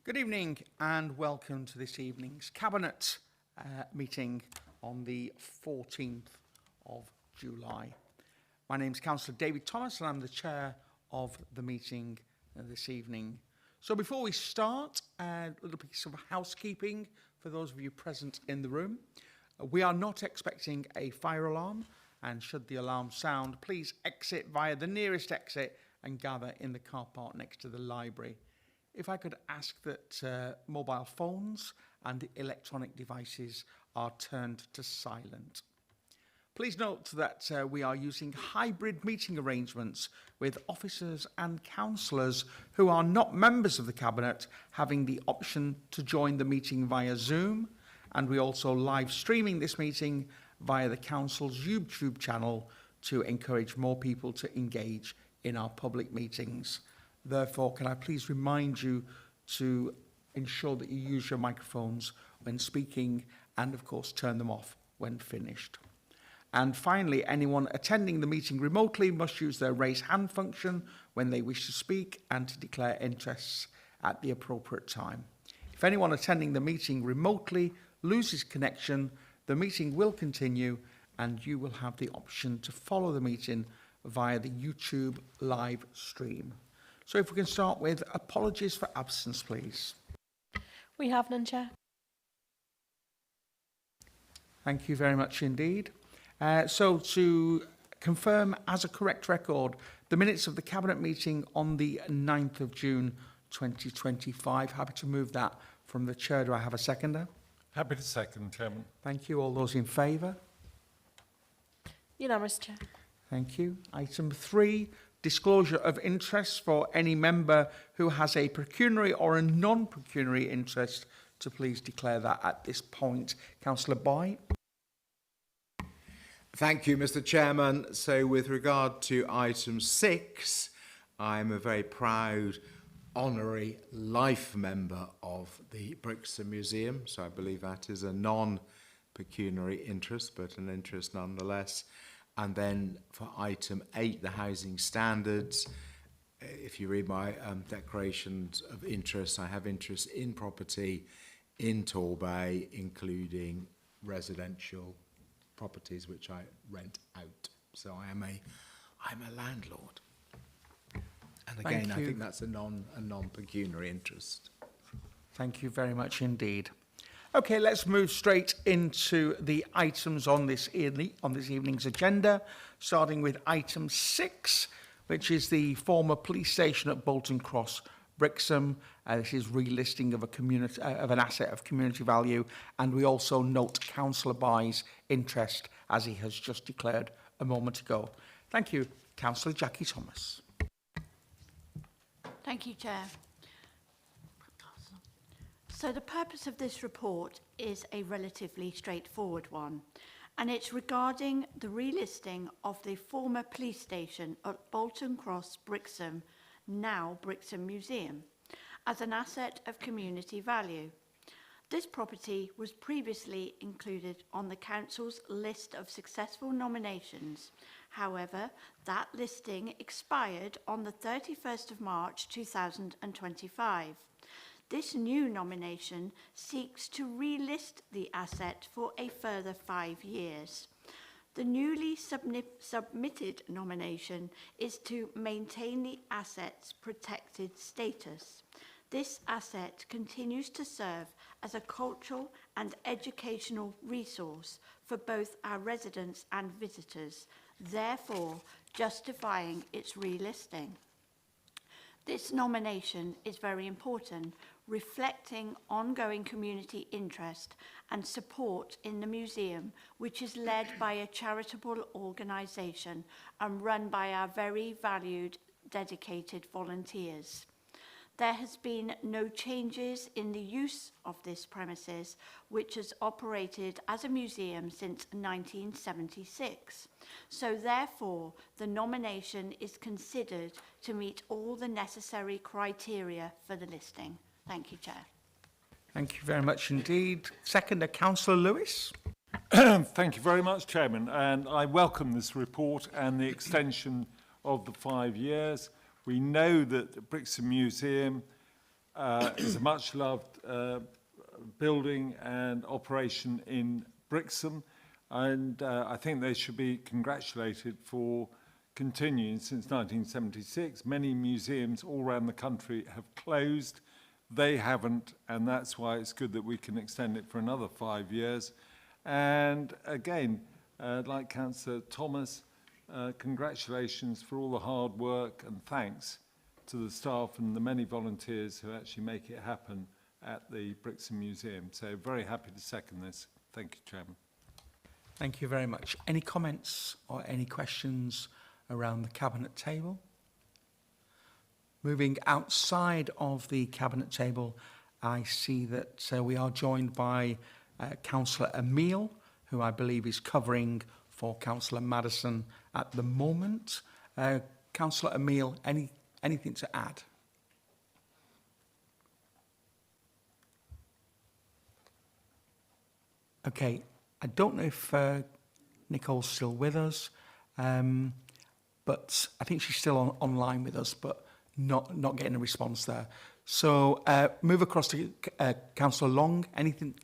Good evening and welcome to this evening's Cabinet meeting on the 14th of July. My name is Councillor David Thomas and I'm the chair of the meeting this evening. So before we start, a little piece of housekeeping for those of you present in the room. We are not expecting a fire alarm, and should the alarm sound, please exit via the nearest exit and gather in the car park next to the library. If I could ask that mobile phones and electronic devices are turned to silent. Please note that we are using hybrid meeting arrangements with officers and councillors who are not members of the Cabinet having the option to join the meeting via Zoom, and we also live streaming this meeting via the Council's YouTube channel to encourage more people to engage in our public meetings. Therefore, can I please remind you to ensure that you use your microphones when speaking and, of course, turn them off when finished. And finally, anyone attending the meeting remotely must use their raise hand function when they wish to speak and to declare interests at the appropriate time. If anyone attending the meeting remotely loses connection, the meeting will continue and you will have the option to follow the meeting via the YouTube live stream. So if we can start with apologies for absence, please. We have none, Chair. Thank you very much indeed. So to confirm as a correct record, the minutes of the Cabinet meeting on the 9th of June 2025. Happy to move that from the Chair. Do I have a seconder? Happy to second, Chairman. Thank you. All those in favour? Unanimous, Chair. Thank you. Item 3, disclosure of interests for any member who has a pecuniary or a non-pecuniary interest to please declare that at this point. Councillor Boy. Thank you, Mr. Chairman. So with regard to item 6, I'm a very proud honorary life member of the Brixham Museum. So I believe that is a non-pecuniary interest, but an interest nonetheless. And then for item 8, the housing standards, if you read my declarations of interest, I have interest in property in Torbay, including residential properties which I rent out. So I'm a landlord. And again, I think that's a non-pecuniary interest. Thank you very much indeed. Okay, let's move straight into the items on this evening's agenda, starting with item 6, which is the former police station at Bolton Cross, Brixham. This is relisting of an asset of community value, and we also note Councillor By's interest, as he has just declared a moment ago. Thank you, Councillor Jackie Thomas. Thank you, Chair. So the purpose of this report is a relatively straightforward one, and it's regarding the relisting of the former police station at Bolton Cross, Brixham, now Brixham Museum, as an asset of community value. This property was previously included on the Council's list of successful nominations. However, that listing expired on the 31st of March 2025. This new nomination seeks to relist the asset for a further 5 years. The newly submitted nomination is to maintain the asset's protected status. This asset continues to serve as a cultural and educational resource for both our residents and visitors, therefore justifying its relisting. This nomination is very important, reflecting ongoing community interest and support in the museum, which is led by a charitable organisation and run by our very valued, dedicated volunteers. There has been no changes in the use of this premises, which has operated as a museum since 1976. So therefore, the nomination is considered to meet all the necessary criteria for the listing. Thank you, Chair. Thank you very much indeed. Seconder, Councillor Lewis. Thank you very much, Chairman. And I welcome this report and the extension of the 5 years. We know that the Brixham Museum is a much-loved building and operation in Brixham, and I think they should be congratulated for continuing since 1976. Many museums all around the country have closed. They haven't, and that's why it's good that we can extend it for another 5 years. And again, like Councillor Thomas, congratulations for all the hard work, and thanks to the staff and the many volunteers who actually make it happen at the Brixham Museum. So very happy to second this. Thank you, Chairman. Thank you very much. Any comments or any questions around the Cabinet table? Moving outside of the Cabinet table, I see that we are joined by Councillor Emile, who I believe is covering for Councillor Madison at the moment. Councillor Emile, anything to add? Okay, I don't know if Nicole's still with us, but I think she's still online with us, but not getting a response there. So move across to Councillor Long. Anything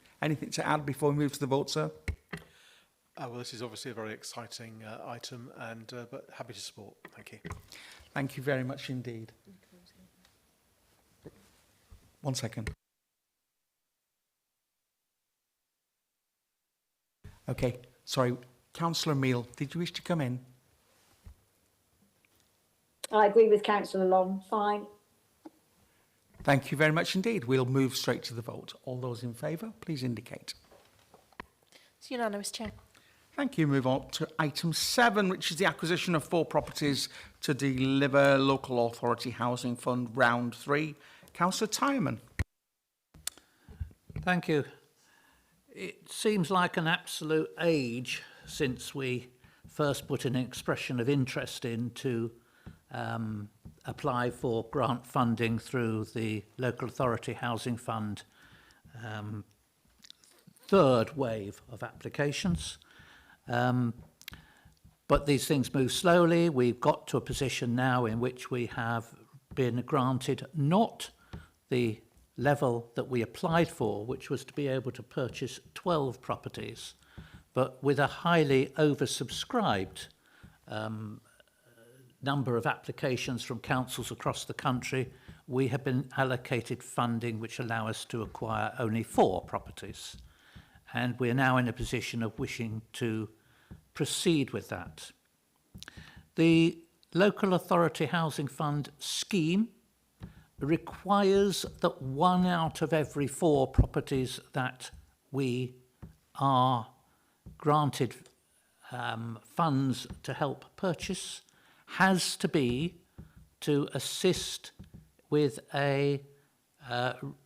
to add before we move to the vote, sir? Well, this is obviously a very exciting item, and but happy to support. Thank you. Thank you very much indeed. 1 second. Okay, sorry. Councillor Emile, did you wish to come in? I agree with Councillor Long. Fine. Thank you very much indeed. We'll move straight to the vote. All those in favour, please indicate. It's unanimous, Chair. Thank you. Move on to item 7, which is the acquisition of 4 properties to deliver Local Authority Housing Fund Round 3. Councillor Tyman. Thank you. It seems like an absolute age since we first put an expression of interest in to apply for grant funding through the Local Authority Housing Fund third wave of applications. But these things move slowly. We've got to a position now in which we have been granted not the level that we applied for, which was to be able to purchase 12 properties, but with a highly oversubscribed number of applications from councils across the country, we have been allocated funding which allow us to acquire only 4 properties. And we're now in a position of wishing to proceed with that. The Local Authority Housing Fund scheme requires that 1 out of every 4 properties that we are granted funds to help purchase has to be to assist with a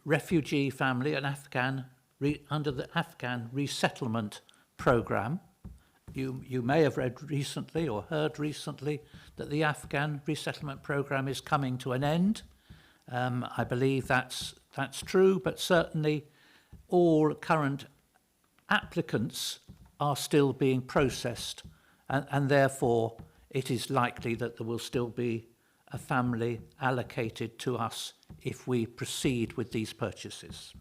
refugee family, an Afghan, under the Afghan resettlement programme. You may have read recently or heard recently that the Afghan resettlement programme is coming to an end. I believe that's true, but certainly all current applicants are still being processed, and therefore it is likely that there will still be a family allocated to us if we proceed with these purchases.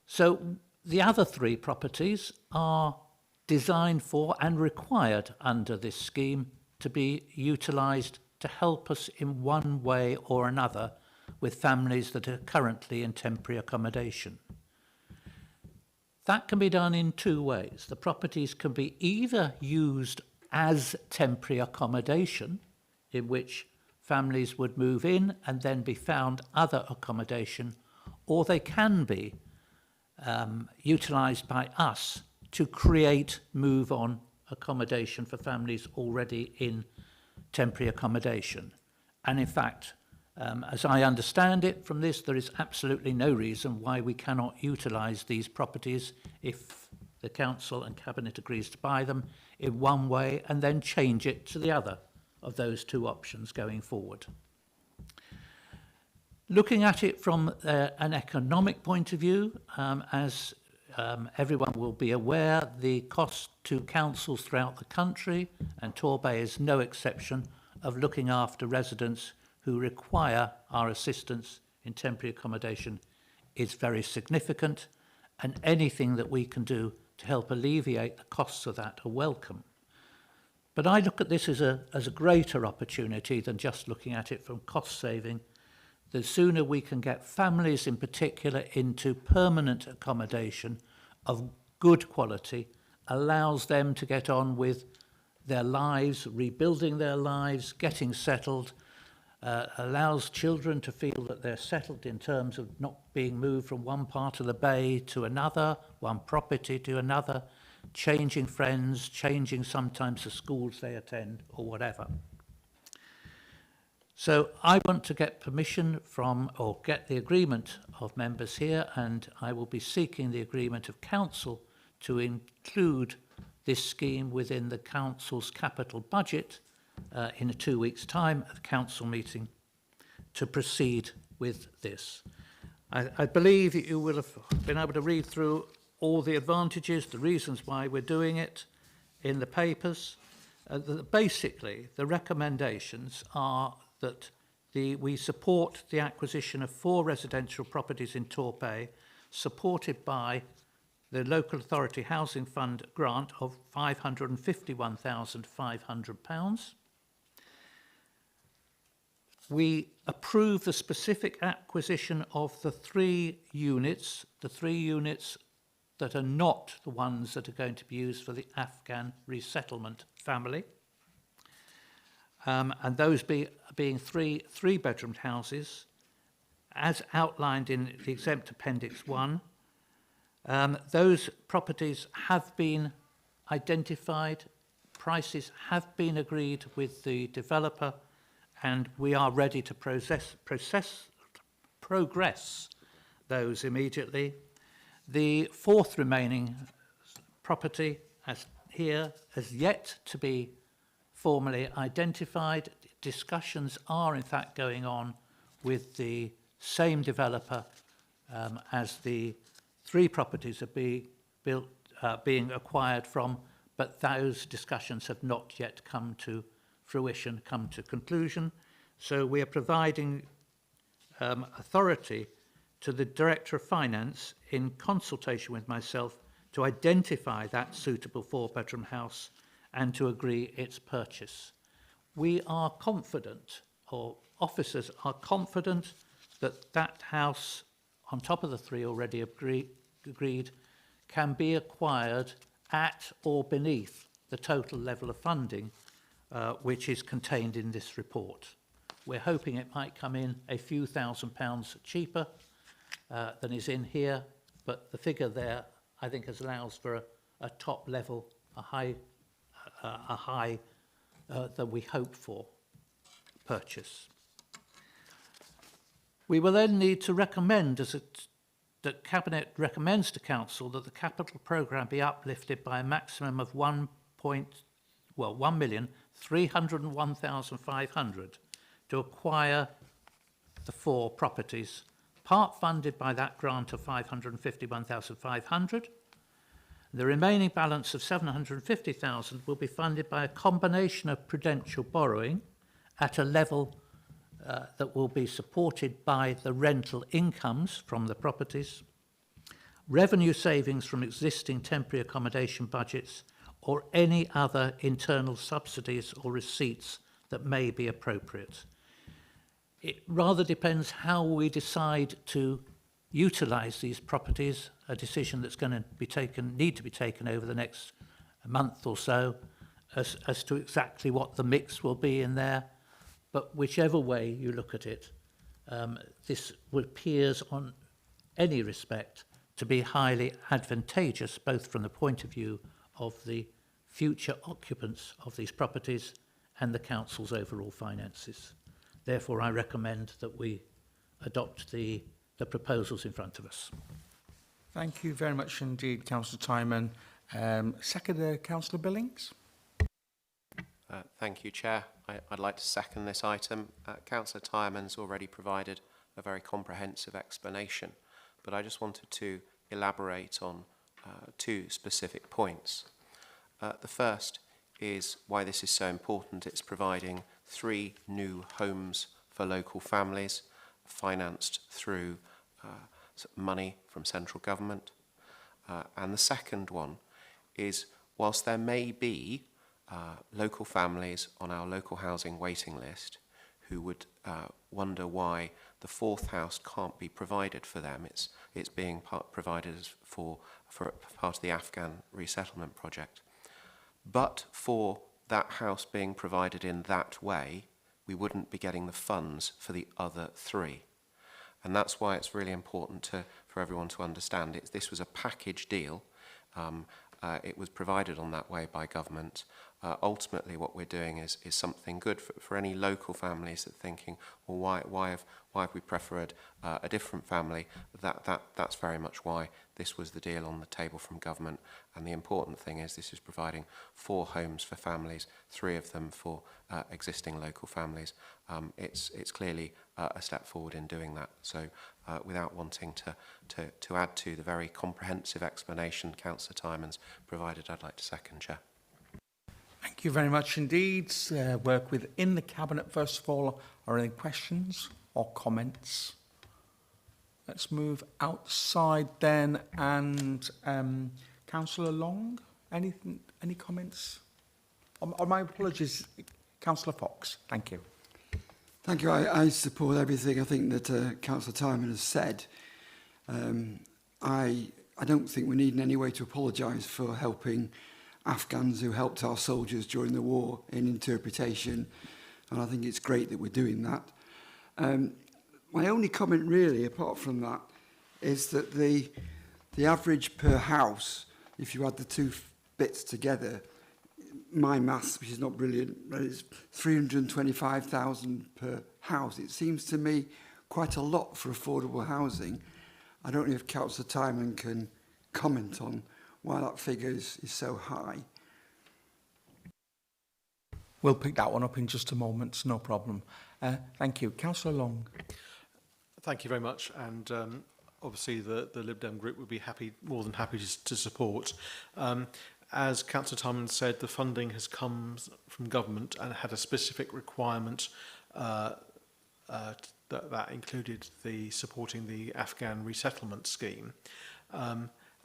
So the other 3 properties are designed for and required under this scheme to be utilised to help us in one way or another with families that are currently in temporary accommodation. That can be done in 2 ways. The properties can be either used as temporary accommodation, in which families would move in and then be found other accommodation, or they can be utilised by us to create move-on accommodation for families already in temporary accommodation. And in fact, as I understand it from this, there is absolutely no reason why we cannot utilise these properties if the Council and Cabinet agrees to buy them in one way and then change it to the other of those 2 options going forward. Looking at it from an economic point of view, as everyone will be aware, the cost to councils throughout the country, and Torbay is no exception, of looking after residents who require our assistance in temporary accommodation is very significant, and anything that we can do to help alleviate the costs of that are welcome. But I look at this as a greater opportunity than just looking at it from cost saving. The sooner we can get families in particular into permanent accommodation of good quality, allows them to get on with their lives, rebuilding their lives, getting settled, allows children to feel that they're settled in terms of not being moved from one part of the bay to another, one property to another, changing friends, changing sometimes the schools they attend or whatever. So I want to get permission from, or get the agreement of members here, and I will be seeking the agreement of council to include this scheme within the council's capital budget in 2 weeks' time at the council meeting to proceed with this. I believe you will have been able to read through all the advantages, the reasons why we're doing it in the papers. Basically, the recommendations are that we support the acquisition of 4 residential properties in Torbay, supported by the Local Authority Housing Fund grant of £551,500. We approve the specific acquisition of the 3 units that are not the ones that are going to be used for the Afghan resettlement family. And those being 3 three-bedroomed houses, as outlined in the exempt Appendix 1. Those properties have been identified, prices have been agreed with the developer, and we are ready to progress those immediately. The 4th remaining property has yet to be formally identified. Discussions are in fact going on with the same developer as the 3 properties are being acquired from, but those discussions have not yet come to fruition, come to conclusion. So we are providing authority to the Director of Finance in consultation with myself to identify that suitable 4-bedroom house and to agree its purchase. We are confident, or officers are confident, that that house, on top of the 3 already agreed, can be acquired at or beneath the total level of funding which is contained in this report. We're hoping it might come in a few £1,000s cheaper than is in here, but the figure there, I think, allows for a top level, a high that we hope for purchase. We will then need to recommend, that Cabinet recommends to Council that the capital programme be uplifted by a maximum of £1,301,500 to acquire the 4 properties, part funded by that grant of £551,500. The remaining balance of £750,000 will be funded by a combination of prudential borrowing at a level that will be supported by the rental incomes from the properties, revenue savings from existing temporary accommodation budgets, or any other internal subsidies or receipts that may be appropriate. It rather depends how we decide to utilise these properties, a decision that's going to be need to be taken over the next month or so, as to exactly what the mix will be in there. But whichever way you look at it, this appears on any respect to be highly advantageous, both from the point of view of the future occupants of these properties and the council's overall finances. Therefore, I recommend that we adopt the proposals in front of us. Thank you very much indeed, Councillor Timon. Seconder, Councillor Billings. Thank you, Chair. I'd like to second this item. Councillor Timon's already provided a very comprehensive explanation, but I just wanted to elaborate on 2 specific points. The first is why this is so important. It's providing 3 new homes for local families, financed through money from central government. And the second one is, whilst there may be local families on our local housing waiting list who would wonder why the fourth house can't be provided for them, it's being provided for part of the Afghan resettlement project. But for that house being provided in that way, we wouldn't be getting the funds for the other three. And that's why it's really important for everyone to understand this was a package deal. It was provided on that way by government. Ultimately, what we're doing is something good for any local families that are thinking, well, why have we preferred a different family? That's very much why this was the deal on the table from government. And the important thing is this is providing 4 homes for families, 3 of them for existing local families. It's clearly a step forward in doing that. So without wanting to add to the very comprehensive explanation Councillor Tymans provided, I'd like to second, Chair. Thank you very much indeed. Work within the Cabinet first of all. Are there any questions or comments? Let's move outside then. And Councillor Long, any comments? My apologies, Councillor Fox. Thank you. Thank you. I support everything I think that Councillor Tymon has said. I don't think we need in any way to apologise for helping Afghans who helped our soldiers during the war in interpretation, and I think it's great that we're doing that. My only comment really, apart from that, is that the average per house, if you add the 2 bits together, my maths, which is not brilliant, but it's 325,000 per house. It seems to me quite a lot for affordable housing. I don't know if Councillor Tymon can comment on why that figure is so high. We'll pick that one up in just a moment, no problem. Thank you. Councillor Long. Thank you very much. And obviously the Lib Dem group would be more than happy to support. As Councillor Tymon said, the funding has come from government and had a specific requirement that included supporting the Afghan resettlement scheme.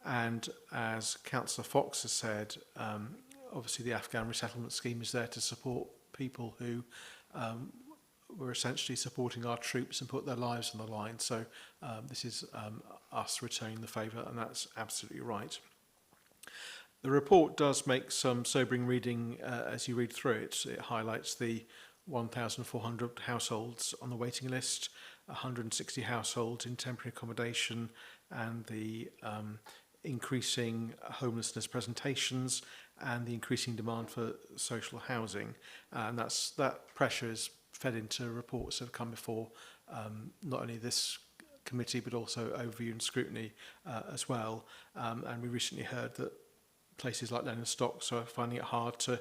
And as Councillor Fox has said, obviously the Afghan resettlement scheme is there to support people who were essentially supporting our troops and put their lives on the line. So this is us returning the favour, and that's absolutely right. The report does make some sobering reading as you read through it. It highlights the 1,400 households on the waiting list, 160 households in temporary accommodation, and the increasing homelessness presentations and the increasing demand for social housing. And that pressure is fed into reports that have come before not only this committee but also overview and scrutiny as well. And we recently heard that places like Lennon Stocks are finding it hard to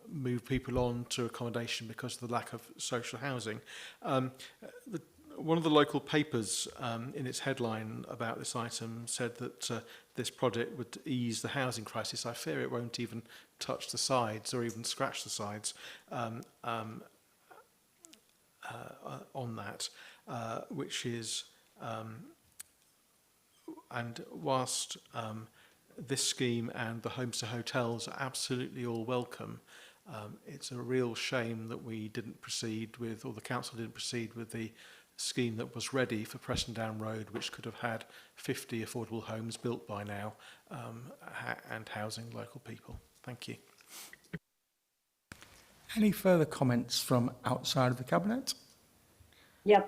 move people on to accommodation because of the lack of social housing. One of the local papers in its headline about this item said that this project would ease the housing crisis. I fear it won't even touch the sides or even scratch the sides on that, which is, and whilst this scheme and the homes to hotels are absolutely all welcome, it's a real shame that we didn't proceed with, or the council didn't proceed with the scheme that was ready for Preston Down Road, which could have had 50 affordable homes built by now and housing local people. Thank you. Any further comments from outside of the Cabinet? Yeah,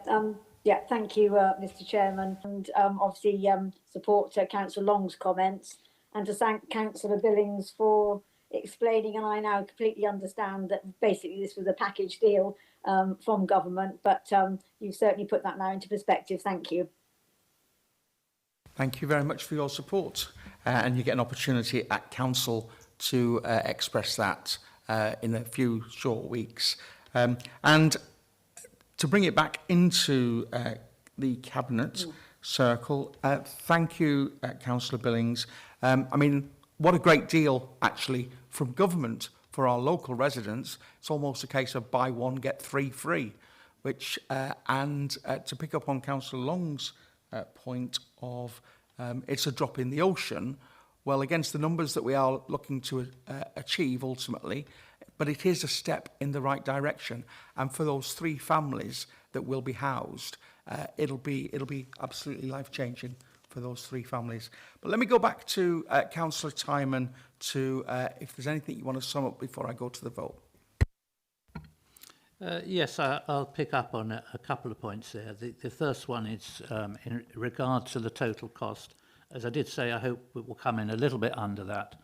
thank you, Mr. Chairman, and obviously support Councillor Long's comments, and to thank Councillor Billings for explaining, and I now completely understand that basically this was a package deal from government, but you've certainly put that now into perspective. Thank you. Thank you very much for your support, and you get an opportunity at Council to express that in a few short weeks. And to bring it back into the Cabinet circle, thank you, Councillor Billings. I mean, what a great deal, actually, from government for our local residents. It's almost a case of buy one, get 3 free. which, and to pick up on Councillor Long's point of it's a drop in the ocean, well, against the numbers that we are looking to achieve ultimately, but it is a step in the right direction. And for those 3 families that will be housed, it'll be absolutely life-changing for those 3 families. But let me go back to Councillor Timon to, if there's anything you want to sum up before I go to the vote. Yes, I'll pick up on a couple of points there. The first one is in regard to the total cost. As I did say, I hope it will come in a little bit under that.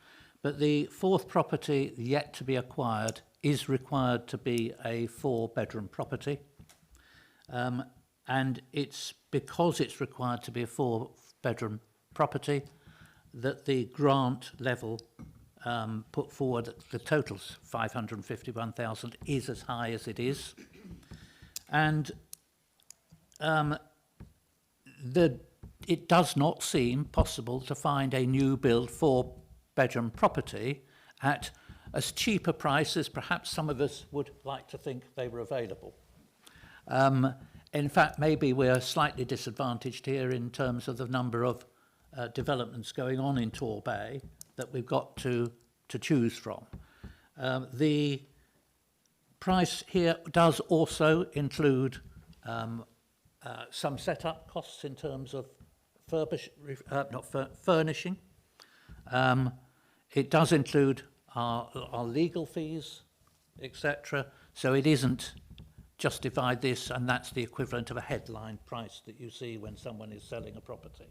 But the 4th property yet to be acquired is required to be a 4-bedroom property. And it's because it's required to be a 4-bedroom property that the grant level put forward, the total's 551,000, is as high as it is. And it does not seem possible to find a new build 4-bedroom property at as cheap a price as perhaps some of us would like to think they were available. In fact, maybe we're slightly disadvantaged here in terms of the number of developments going on in Torbay that we've got to choose from. The price here does also include some setup costs in terms of furnishing. It does include our legal fees, etc. So it isn't just divide this and that's the equivalent of a headline price that you see when someone is selling a property.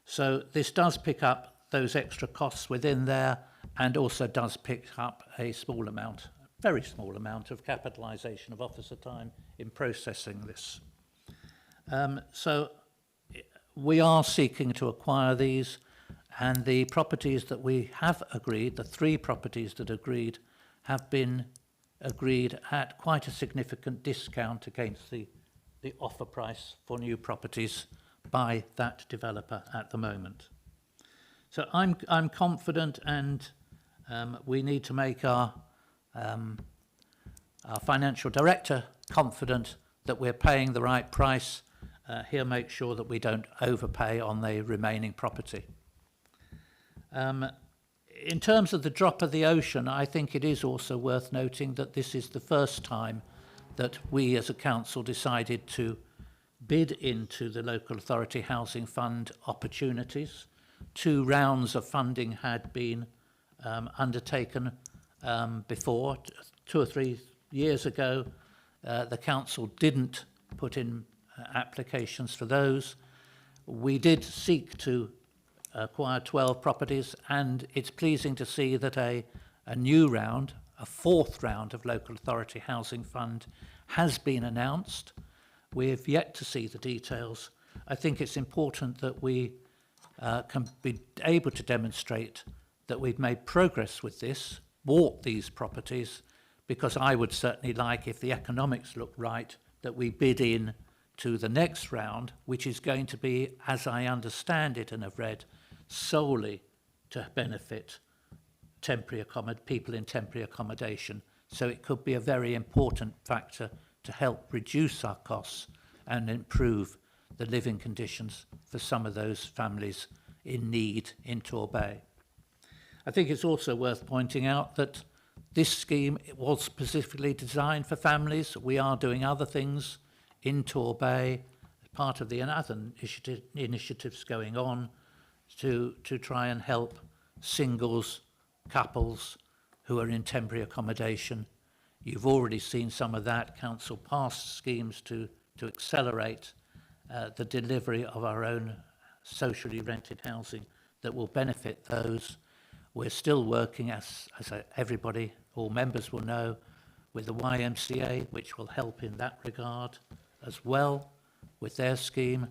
So this does pick up those extra costs within there and also does pick up a small amount, very small amount of capitalisation of officer time in processing this. So we are seeking to acquire these, and the properties that we have agreed, the 3 properties that agreed, have been agreed at quite a significant discount against the offer price for new properties by that developer at the moment. So I'm confident, and we need to make our financial director confident that we're paying the right price. He'll make sure that we don't overpay on the remaining property. In terms of the drop of the ocean, I think it is also worth noting that this is the first time that we as a council decided to bid into the local authority housing fund opportunities. 2 rounds of funding had been undertaken before. 2 or 3 years ago, the council didn't put in applications for those. We did seek to acquire 12 properties, and it's pleasing to see that a new round, a 4th round of local authority housing fund has been announced. We've yet to see the details. I think it's important that we can be able to demonstrate that we've made progress with this, bought these properties, because I would certainly like, if the economics look right, that we bid in to the next round, which is going to be, as I understand it and have read, solely to benefit people in temporary accommodation. So it could be a very important factor to help reduce our costs and improve the living conditions for some of those families in need in Torbay. I think it's also worth pointing out that this scheme was specifically designed for families. We are doing other things in Torbay as part of the other initiatives going on to try and help singles, couples who are in temporary accommodation. You've already seen some of that. Council passed schemes to accelerate the delivery of our own socially rented housing that will benefit those. We're still working, as everybody, all members will know, with the YMCA, which will help in that regard as well with their scheme.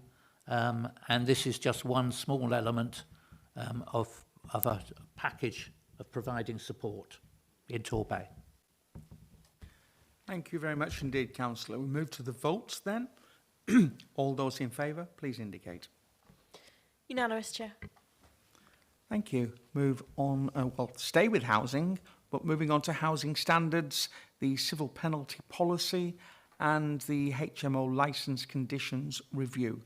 And this is just one small element of a package of providing support in Torbay. Thank you very much indeed, Councillor. We move to the votes then. All those in favour, please indicate. Unanimous, Chair. Thank you. Move on, well, stay with housing, but moving on to housing standards, the civil penalty policy, and the HMO licence conditions review.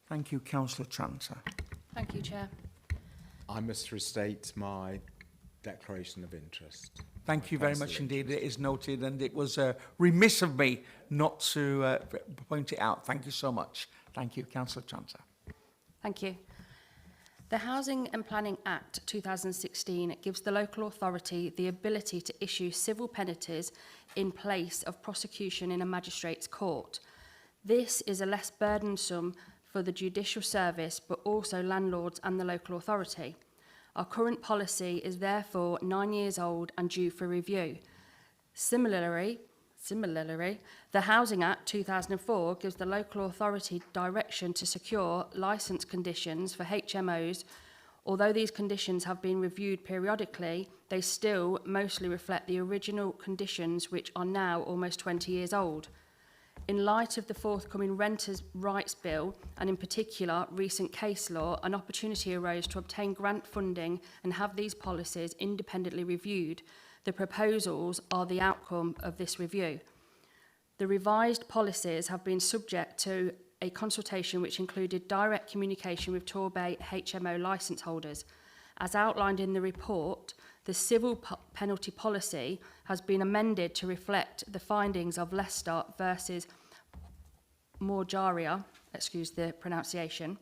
Thank you, Councillor Tranter. Thank you, Chair. I must restate my declaration of interest. Thank you very much indeed. It is noted, and it was remiss of me not to point it out. Thank you so much. Thank you, Councillor Tranter. Thank you. The Housing and Planning Act 2016 gives the local authority the ability to issue civil penalties in place of prosecution in a magistrate's court. This is a less burdensome for the judicial service, but also landlords and the local authority. Our current policy is therefore 9 years old and due for review. Similarly, the Housing Act 2004 gives the local authority direction to secure licence conditions for HMOs. Although these conditions have been reviewed periodically, they still mostly reflect the original conditions, which are now almost 20 years old. In light of the forthcoming Renters' Rights Bill, and in particular recent case law, an opportunity arose to obtain grant funding and have these policies independently reviewed. The proposals are the outcome of this review. The revised policies have been subject to a consultation which included direct communication with Torbay HMO licence holders. As outlined in the report, the civil penalty policy has been amended to reflect the findings of Leicester versus Morjaria, excuse the pronunciation,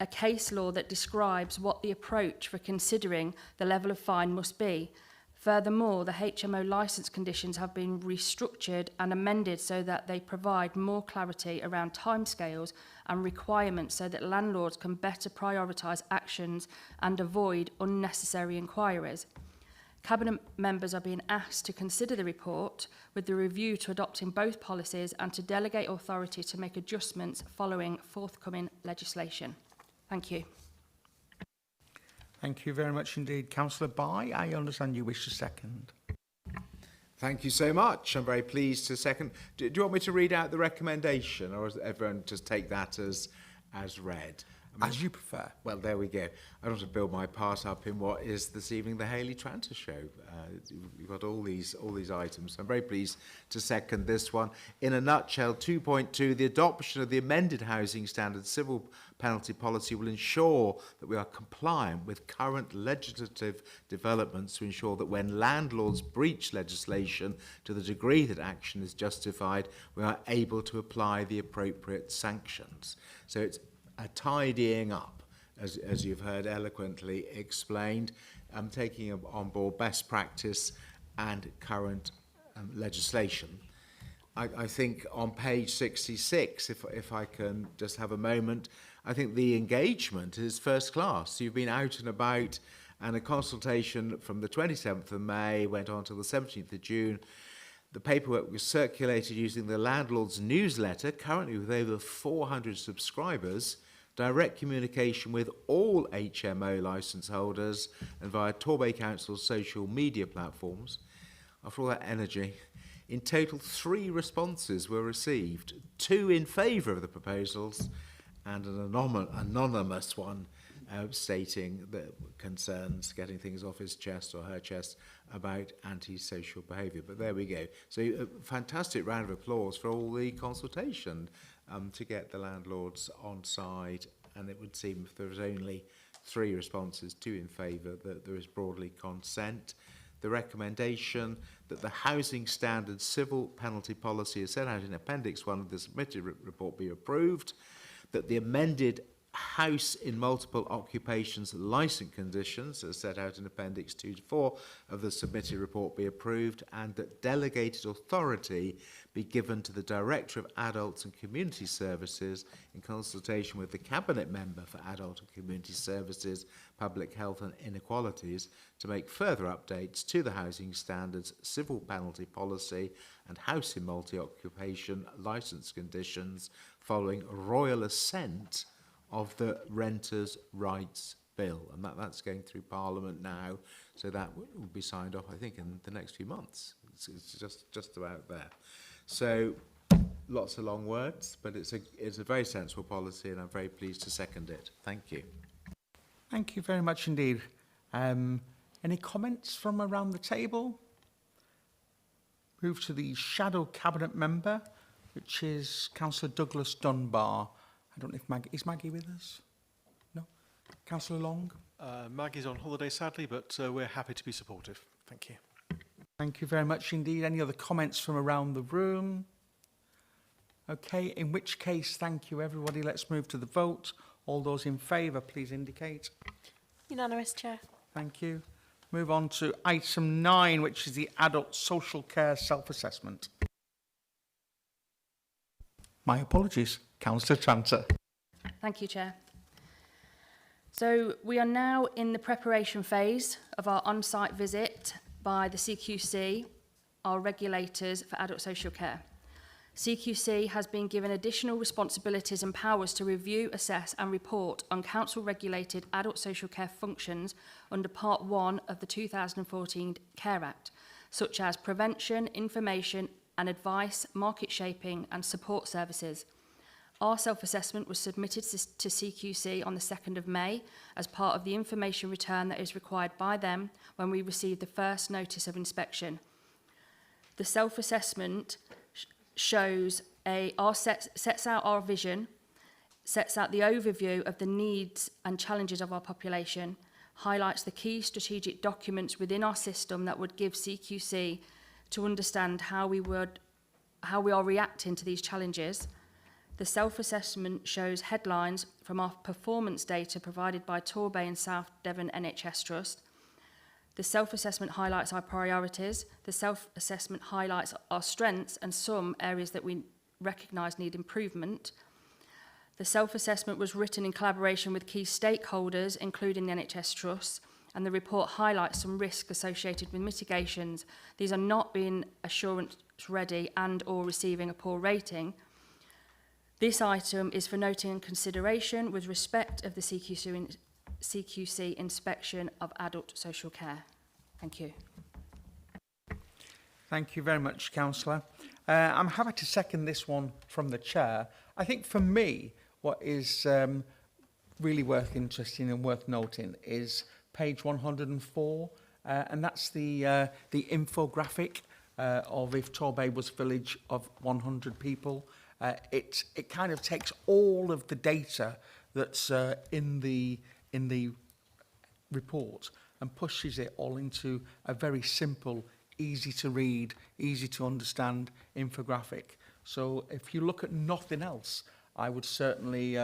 a case law that describes what the approach for considering the level of fine must be. Furthermore, the HMO licence conditions have been restructured and amended so that they provide more clarity around timescales and requirements so that landlords can better prioritise actions and avoid unnecessary inquiries. Cabinet members are being asked to consider the report with the review to adopting both policies and to delegate authority to make adjustments following forthcoming legislation. Thank you. Thank you very much indeed. Councillor Bai, I understand you wish to second. Thank you so much. I'm very pleased to second. Do you want me to read out the recommendation, or does everyone just take that as read? As you prefer. Well, there we go. I don't want to build my part up in what is this evening the Hayley Tranter Show. You've got all these items. I'm very pleased to second this one. In a nutshell, 2.2, the adoption of the amended housing standards civil penalty policy will ensure that we are compliant with current legislative developments to ensure that when landlords breach legislation to the degree that action is justified, we are able to apply the appropriate sanctions. So it's a tidying up, as you've heard eloquently explained, taking on board best practice and current legislation. I think on page 66, if I can just have a moment, I think the engagement is first class. You've been out and about, and a consultation from the 27th of May went on till the 17th of June. The paperwork was circulated using the landlord's newsletter, currently with over 400 subscribers, direct communication with all HMO licence holders, and via Torbay Council's social media platforms. After all that energy, in total 3 responses were received, 2 in favour of the proposals and an anonymous one stating the concerns, getting things off his chest or her chest about antisocial behaviour. But there we go. So a fantastic round of applause for all the consultation to get the landlords on side. And it would seem if there was only 3 responses, 2 in favour, that there is broadly consent. The recommendation that the housing standards civil penalty policy as set out in Appendix 1 of the submitted report be approved, that the amended house in multiple occupations licence conditions as set out in Appendix 2 to 4 of the submitted report be approved, and that delegated authority be given to the Director of Adults and Community Services in consultation with the Cabinet Member for Adult and Community Services, Public Health and Inequalities to make further updates to the housing standards civil penalty policy and house in multi-occupation licence conditions following royal assent of the Renters' Rights Bill. And that's going through Parliament now, so that will be signed off, I think, in the next few months. It's just about there. So lots of long words, but it's a very sensible policy, and I'm very pleased to second it. Thank you. Thank you very much indeed. Any comments from around the table? Move to the Shadow Cabinet Member which is Councillor Douglas Dunbar. I don't know if Maggie... Is Maggie with us? No? Councillor Long? Maggie's on holiday, sadly, but we're happy to be supportive. Thank you. Thank you very much indeed. Any other comments from around the room? Okay, in which case, thank you everybody. Let's move to the vote. All those in favour, please indicate. Unanimous, Chair. Thank you. Move on to item 9, which is the adult social care self-assessment. My apologies, Councillor Tranter. Thank you, Chair. So we are now in the preparation phase of our on-site visit by the CQC, our regulators for adult social care. CQC has been given additional responsibilities and powers to review, assess and report on council-regulated adult social care functions under Part 1 of the 2014 Care Act, such as prevention, information and advice, market shaping and support services. Our self-assessment was submitted to CQC on the 2nd of May as part of the information return that is required by them when we received the first notice of inspection. The self-assessment sets out our vision, sets out the overview of the needs and challenges of our population, highlights the key strategic documents within our system that would give CQC to understand how we are reacting to these challenges. The self-assessment shows headlines from our performance data provided by Torbay and South Devon NHS Trust. The self-assessment highlights our priorities. The self-assessment highlights our strengths and some areas that we recognise need improvement. The self-assessment was written in collaboration with key stakeholders, including the NHS Trust, and the report highlights some risks associated with mitigations. These are not being assurance ready and or receiving a poor rating. This item is for noting and consideration with respect of the CQC inspection of adult social care. Thank you. Thank you very much, Councillor. I'm happy to second this one from the Chair. I think for me, what is really worth interesting and worth noting is page 104, and that's the infographic of if Torbay was a village of 100 people. It kind of takes all of the data that's in the report and pushes it all into a very simple, easy to read, easy to understand infographic. So if you look at nothing else, I would certainly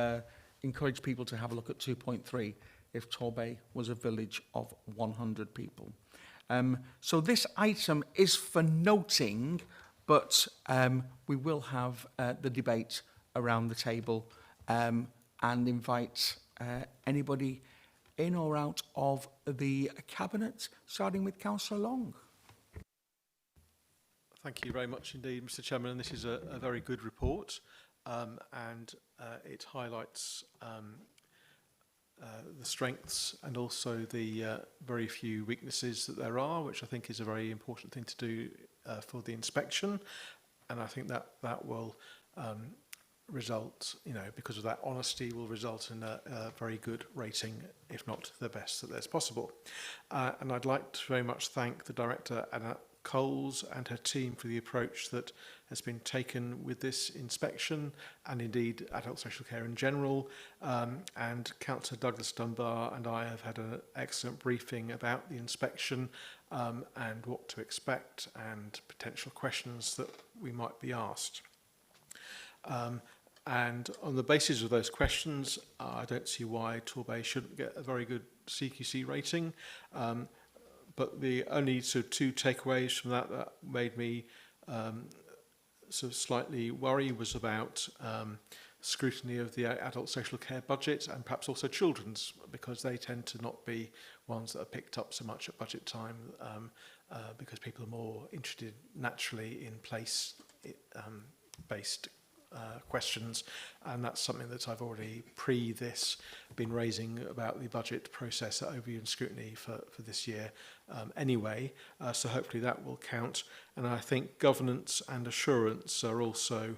encourage people to have a look at 2.3 if Torbay was a village of 100 people. So this item is for noting, but we will have the debate around the table and invite anybody in or out of the Cabinet, starting with Councillor Long. Thank you very much indeed, Mr. Chairman. And this is a very good report, and it highlights the strengths and also the very few weaknesses that there are, which I think is a very important thing to do for the inspection. And I think that will result, because of that honesty, will result in a very good rating, if not the best that there's possible. And I'd like to very much thank the Director, Anna Coles, and her team for the approach that has been taken with this inspection, and indeed adult social care in general. And Councillor Douglas Dunbar and I have had an excellent briefing about the inspection and what to expect and potential questions that we might be asked. And on the basis of those questions, I don't see why Torbay shouldn't get a very good CQC rating. But the only sort of two takeaways from that made me sort of slightly worry was about scrutiny of the adult social care budget and perhaps also children's, because they tend to not be ones that are picked up so much at budget time because people are more interested naturally in place-based questions, and that's something that I've already this been raising about the budget process at overview and scrutiny for this year anyway, so hopefully that will count. And I think governance and assurance are also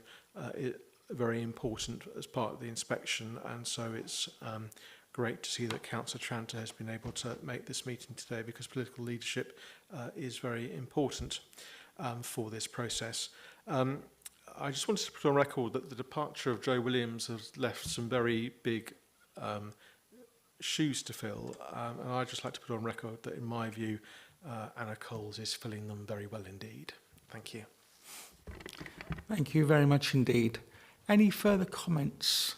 very important as part of the inspection, and so it's great to see that Councillor Tranter has been able to make this meeting today, because political leadership is very important for this process. I just wanted to put on record that the departure of Joe Williams has left some very big shoes to fill, and I'd just like to put on record that, in my view, Anna Coles is filling them very well indeed. Thank you. Thank you very much indeed. Any further comments?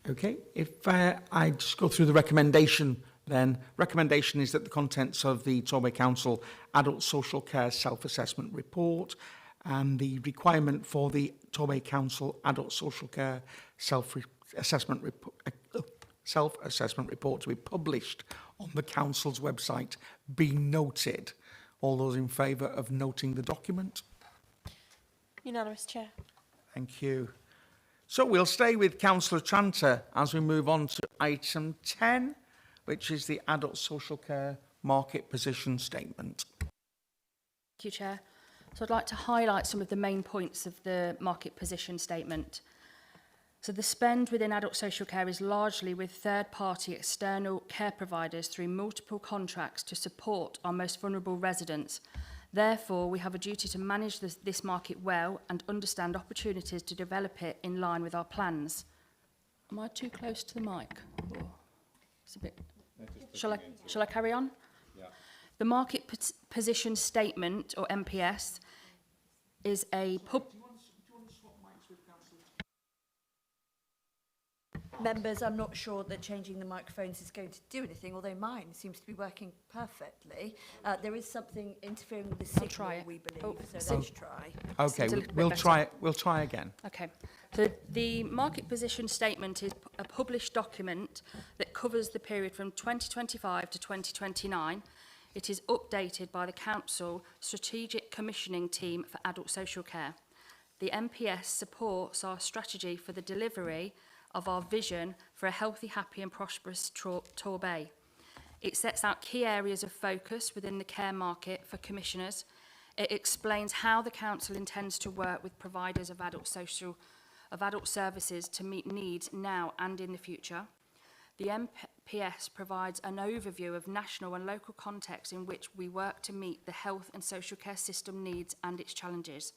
Okay, if I just go through the recommendation then. Recommendation is that the contents of the Torbay Council Adult Social Care Self-Assessment Report and the requirement for the Torbay Council Adult Social Care Self-Assessment Report to be published on the Council's website be noted. All those in favour of noting the document? Unanimous, Chair. Thank you. So we'll stay with Councillor Tranter as we move on to item 10, which is the Adult Social Care Market Position Statement. Thank you, Chair. So I'd like to highlight some of the main points of the market position statement. So the spend within adult social care is largely with third-party external care providers through multiple contracts to support our most vulnerable residents. Therefore, we have a duty to manage this market well and understand opportunities to develop it in line with our plans. Am I too close to the mic? Or it's a bit... Shall I carry on? Yeah. The market position statement, or MPS, is a Members, I'm not sure that changing the microphones is going to do anything, although mine seems to be working perfectly. There is something interfering with the signal, we believe, so let's try. Okay, we'll try again. Okay, so the market position statement is a published document that covers the period from 2025 to 2029. It is updated by the Council Strategic Commissioning Team for Adult Social Care. The MPS supports our strategy for the delivery of our vision for a healthy, happy and prosperous Torbay. It sets out key areas of focus within the care market for commissioners. It explains how the council intends to work with providers of adult services to meet needs now and in the future. The MPS provides an overview of national and local context in which we work to meet the health and social care system needs and its challenges.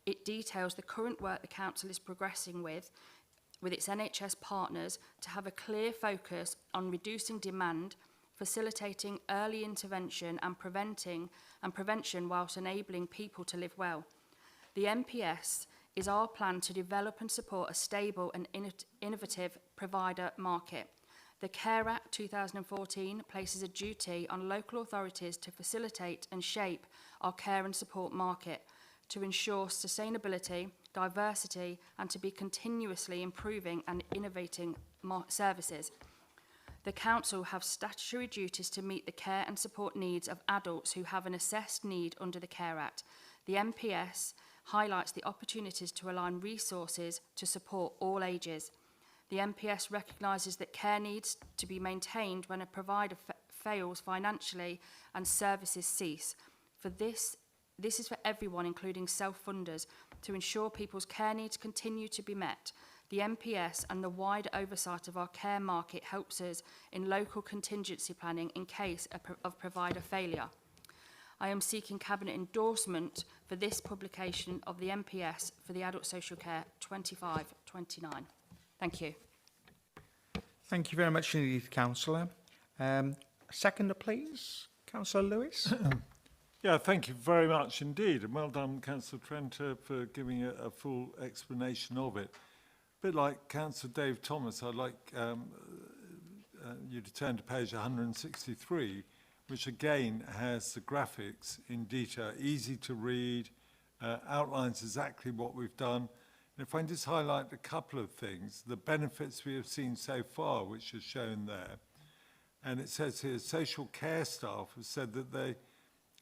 It details the current work the council is progressing with its NHS partners to have a clear focus on reducing demand, facilitating early intervention and prevention whilst enabling people to live well. The MPS is our plan to develop and support a stable and innovative provider market. The Care Act 2014 places a duty on local authorities to facilitate and shape our care and support market, to ensure sustainability, diversity, and to be continuously improving and innovating services. The Council have statutory duties to meet the care and support needs of adults who have an assessed need under the Care Act. The MPS highlights the opportunities to align resources to support all ages. The MPS recognises that care needs to be maintained when a provider fails financially and services cease. For this is for everyone, including self-funders, to ensure people's care needs continue to be met. The MPS and the wider oversight of our care market helps us in local contingency planning in case of provider failure. I am seeking Cabinet endorsement for this publication of the MPS for the Adult Social Care 25-29. Thank you. Thank you very much indeed, Councillor. Seconder, please. Councillor Lewis. Yeah, thank you very much indeed, and well done, Councillor Trenter, for giving a full explanation of it. A bit like Councillor Dave Thomas, I'd like you to turn to page 163, which again has the graphics in detail, easy to read, outlines exactly what we've done. And if I can just highlight a couple of things, the benefits we have seen so far, which are shown there. And it says here, social care staff have said that they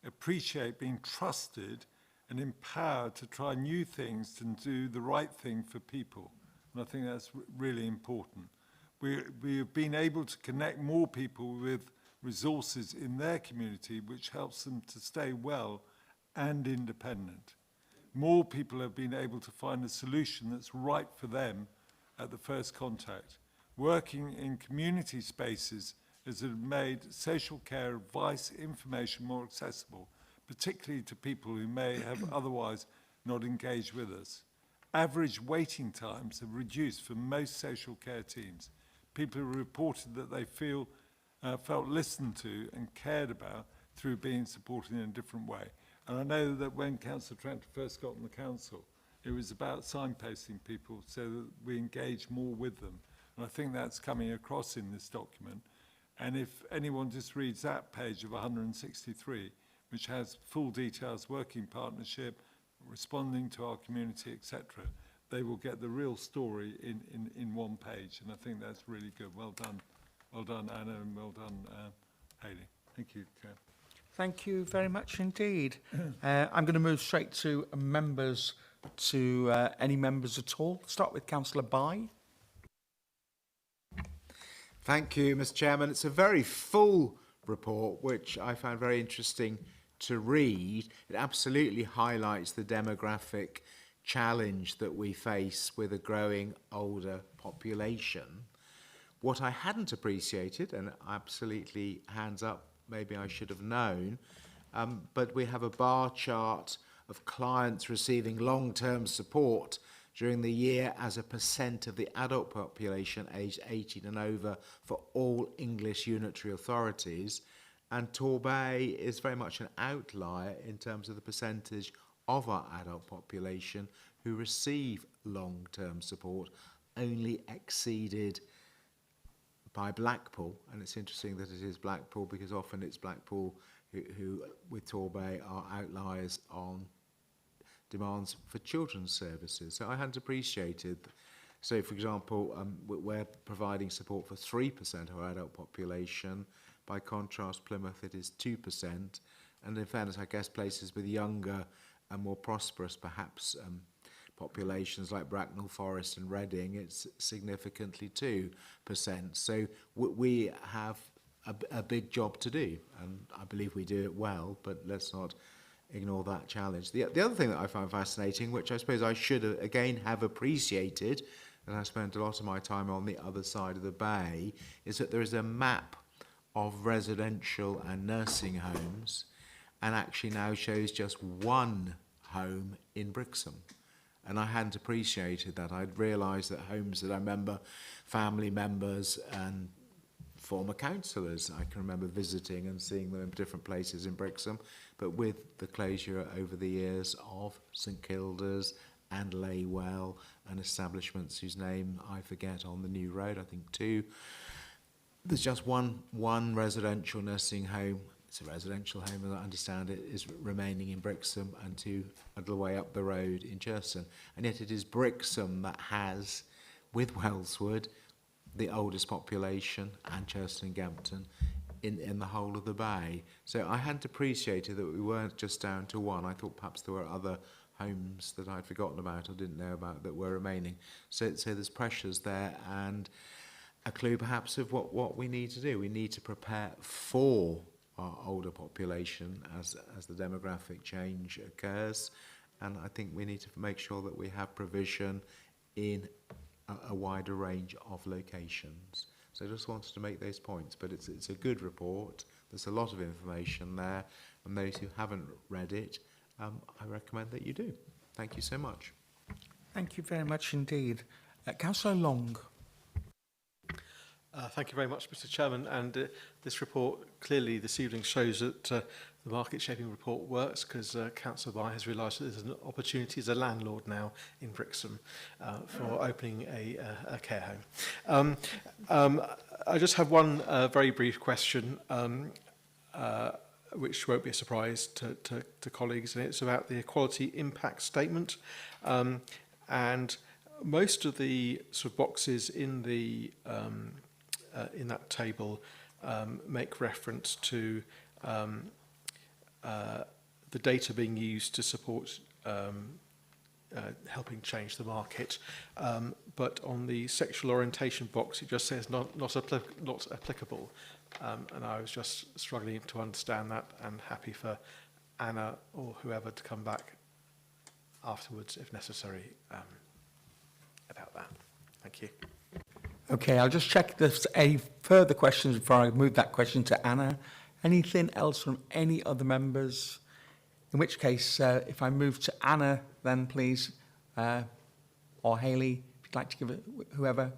appreciate being trusted and empowered to try new things and do the right thing for people. And I think that's really important. We have been able to connect more people with resources in their community, which helps them to stay well and independent. More people have been able to find a solution that's right for them at the first contact. Working in community spaces has made social care advice information more accessible, particularly to people who may have otherwise not engage with us. Average waiting times have reduced for most social care teams. People have reported that they felt listened to and cared about through being supported in a different way. And I know that when Councillor Tranter first got on the council, it was about signposting people so that we engage more with them. And I think that's coming across in this document. And if anyone just reads that page of 163, which has full details, working partnership, responding to our community, etc., they will get the real story in one page. And I think that's really good. Well done. Well done, Anna, and well done, Hayley. Thank you, Chair. Thank you very much indeed. I'm going to move straight to members, to any members at all. Start with Councillor Bye. Thank you, Mr. Chairman. It's a very full report, which I found very interesting to read. It absolutely highlights the demographic challenge that we face with a growing older population. What I hadn't appreciated, and absolutely hands up, maybe I should have known, but we have a bar chart of clients receiving long-term support during the year as a percent of the adult population aged 18 and over for all English unitary authorities. And Torbay is very much an outlier in terms of the percentage of our adult population who receive long-term support, only exceeded by Blackpool. And it's interesting that it is Blackpool because often it's Blackpool who with Torbay are outliers on demands for children's services. So I hadn't appreciated. So, for example, we're providing support for 3% of our adult population. By contrast, Plymouth, it is 2%. And in fairness, I guess places with younger and more prosperous, perhaps, populations like Bracknell Forest and Reading, it's significantly 2%. So we have a big job to do, and I believe we do it well, but let's not ignore that challenge. The other thing that I find fascinating, which I suppose I should again have appreciated, and I spent a lot of my time on the other side of the bay, is that there is a map of residential and nursing homes, and actually now shows just one home in Brixham. And I hadn't appreciated that. I'd realised that homes that I remember, family members and former councillors, I can remember visiting and seeing them in different places in Brixham, but with the closure over the years of St Kilda's and Laywell and establishments whose name I forget on the new road, I think 2, there's just one residential nursing home. It's a residential home, as I understand it, is remaining in Brixham, and 2 a little way up the road in Cherson. And yet it is Brixham that has, with Wellswood, the oldest population, and Cherson and Gampton, in the whole of the bay. So I hadn't appreciated that we weren't just down to one. I thought perhaps there were other homes that I'd forgotten about or didn't know about that were remaining. So there's pressures there, and a clue perhaps of what we need to do. We need to prepare for our older population as the demographic change occurs, and I think we need to make sure that we have provision in a wider range of locations. So I just wanted to make those points, but it's a good report. There's a lot of information there, and those who haven't read it, I recommend that you do. Thank you so much. Thank you very much indeed. Councillor Long. Thank you very much, Mr. Chairman. And this report clearly this evening shows that the market shaping report works, because Councillor Bye has realised that there's an opportunity as a landlord now in Brixham for opening a care home. I just have one very brief question, which won't be a surprise to colleagues, and it's about the equality impact statement. And most of the sort of boxes in the in that table make reference to the data being used to support helping change the market. But on the sexual orientation box, it just says not applicable. And I was just struggling to understand that, and happy for Anna or whoever to come back afterwards if necessary about that. Thank you. Okay, I'll just check if there's any further questions before I move that question to Anna. Anything else from any other members? In which case, if I move to Anna, then please, or Hayley, if you'd like to give it, whoever.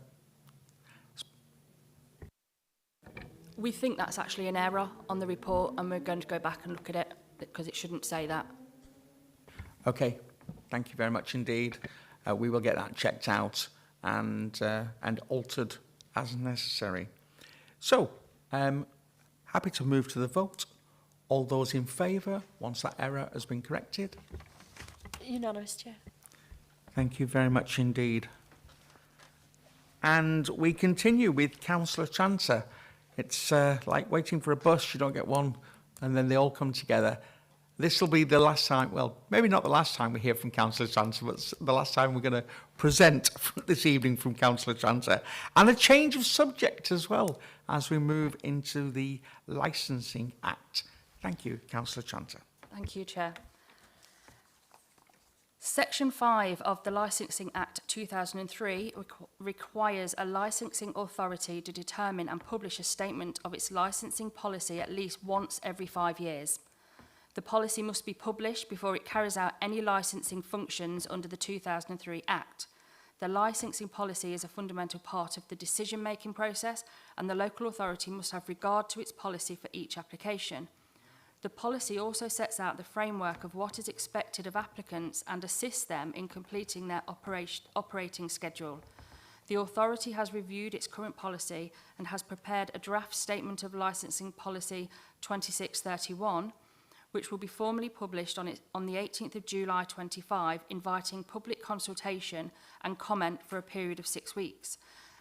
We think that's actually an error on the report, and we're going to go back and look at it because it shouldn't say that. Okay, thank you very much indeed. We will get that checked out and altered as necessary. So, happy to move to the vote. All those in favour, once that error has been corrected? Unanimous, Chair. Thank you very much indeed. And we continue with Councillor Chancer. It's like waiting for a bus, you don't get one, and then they all come together. This will be the last time, well, maybe not the last time we hear from Councillor Chancer, but it's the last time we're going to present this evening from Councillor Chancer. And a change of subject as well, as we move into the Licensing Act. Thank you, Councillor Chancer. Thank you, Chair. Section 5 of the Licensing Act 2003 requires a licensing authority to determine and publish a statement of its licensing policy at least once every 5 years. The policy must be published before it carries out any licensing functions under the 2003 Act. The licensing policy is a fundamental part of the decision-making process, and the local authority must have regard to its policy for each application. The policy also sets out the framework of what is expected of applicants and assists them in completing their operating schedule. The authority has reviewed its current policy and has prepared a draft statement of licensing policy 2631, which will be formally published on the 18th of July 25, inviting public consultation and comment for a period of 6 weeks.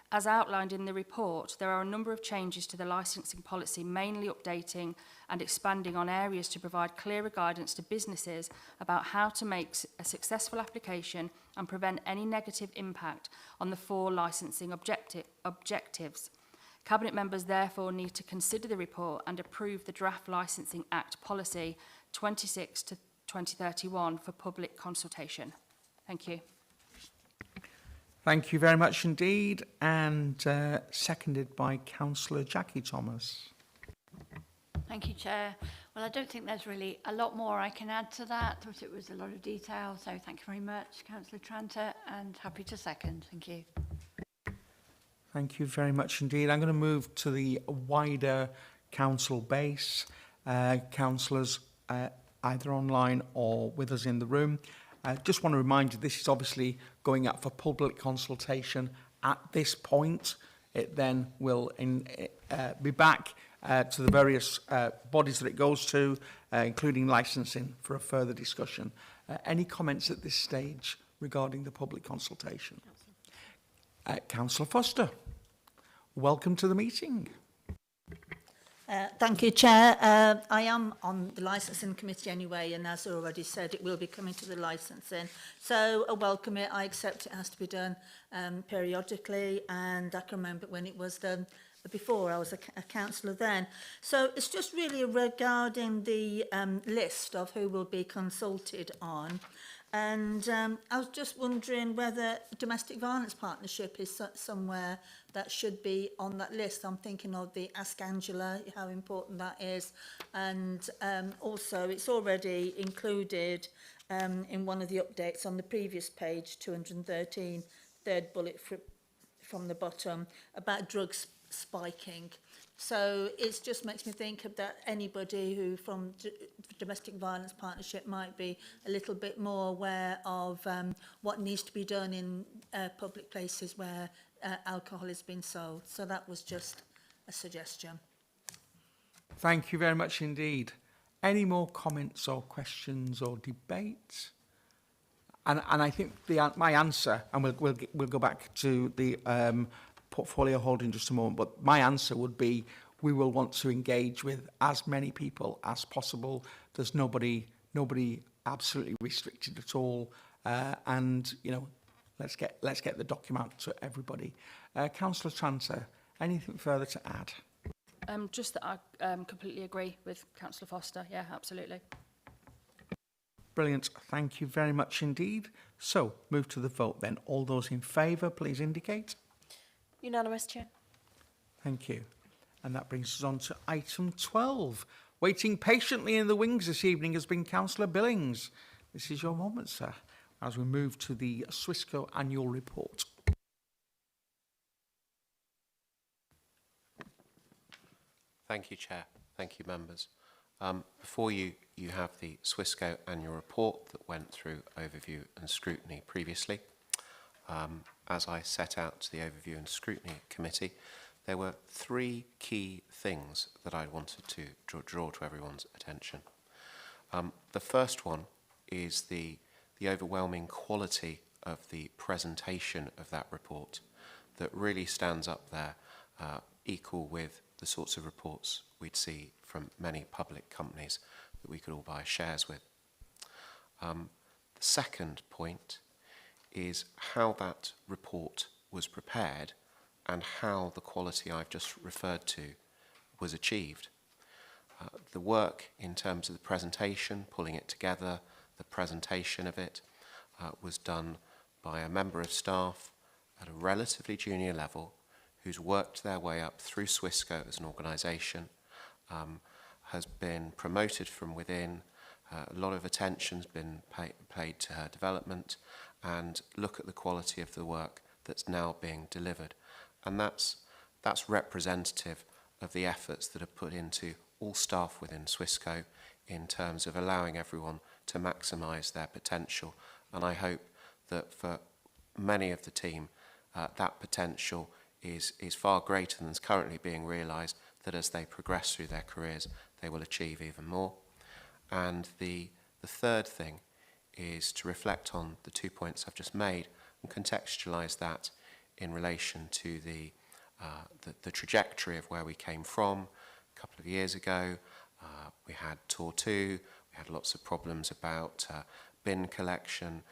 As outlined in the report, there are a number of changes to the licensing policy, mainly updating and expanding on areas to provide clearer guidance to businesses about how to make a successful application and prevent any negative impact on the 4 licensing objectives. Cabinet members therefore need to consider the report and approve the Draft Licensing Act Policy 26 to 2031 for public consultation. Thank you. Thank you very much indeed, and seconded by Councillor Jackie Thomas. Thank you, Chair. Well, I don't think there's really a lot more I can add to that, but it was a lot of detail, so thank you very much, Councillor Tranter, and happy to second. Thank you. Thank you very much indeed. I'm going to move to the wider council base. Councillors either online or with us in the room. Just want to remind you, this is obviously going up for public consultation at this point. It then will be back to the various bodies that it goes to, including licensing, for a further discussion. Any comments at this stage regarding the public consultation? Councillor Foster, welcome to the meeting. Thank you, Chair. I am on the licensing committee anyway, and as I already said, it will be coming to the licensing. So I welcome it. I accept it has to be done periodically, and I can remember when it was done before. I was a councillor then. So it's just really regarding the list of who will be consulted on. And I was just wondering whether domestic violence partnership is somewhere that should be on that list. I'm thinking of the Ask Angela, how important that is. And also it's already included in one of the updates on the previous page, 213, third bullet from the bottom, about drugs spiking. So it just makes me think of that anybody who from domestic violence partnership might be a little bit more aware of what needs to be done in public places where alcohol is being sold. So that was just a suggestion. Thank you very much indeed. Any more comments or questions or debates? And I think my answer, and we'll go back to the portfolio hold in just a moment, but my answer would be we will want to engage with as many people as possible. There's nobody absolutely restricted at all, and you know, let's get the document to everybody. Councillor Tranter, anything further to add? Just that I completely agree with Councillor Foster. Yeah, absolutely. Brilliant. Thank you very much indeed. So, move to the vote then. All those in favour, please indicate. Unanimous, Chair. Thank you. And that brings us on to item 12, Waiting patiently in the wings this evening has been Councillor Billings. This is your moment, sir, as we move to the SWISCo annual report. Thank you, Chair. Thank you, members. Before you have the SWISCo annual report that went through overview and scrutiny previously. As I set out to the overview and scrutiny committee, there were three key things that I wanted to draw to everyone's attention. The first one is the overwhelming quality of the presentation of that report that really stands up there, equal with the sorts of reports we'd see from many public companies that we could all buy shares with. The second point is how that report was prepared and how the quality I've just referred to was achieved. The work in terms of the presentation, pulling it together, the presentation of it, was done by a member of staff at a relatively junior level who's worked their way up through SWISCo as an organisation, has been promoted from within, a lot of attention's been paid to her development, and look at the quality of the work that's now being delivered. And that's representative of the efforts that are put into all staff within SWISCo in terms of allowing everyone to maximise their potential. And I hope that for many of the team, that potential is far greater than is currently being realised, that as they progress through their careers, they will achieve even more. And the third thing is to reflect on the 2 points I've just made and contextualise that in relation to the trajectory of where we came from. A couple of years ago, we had Tour 2, we had lots of problems about bin collection,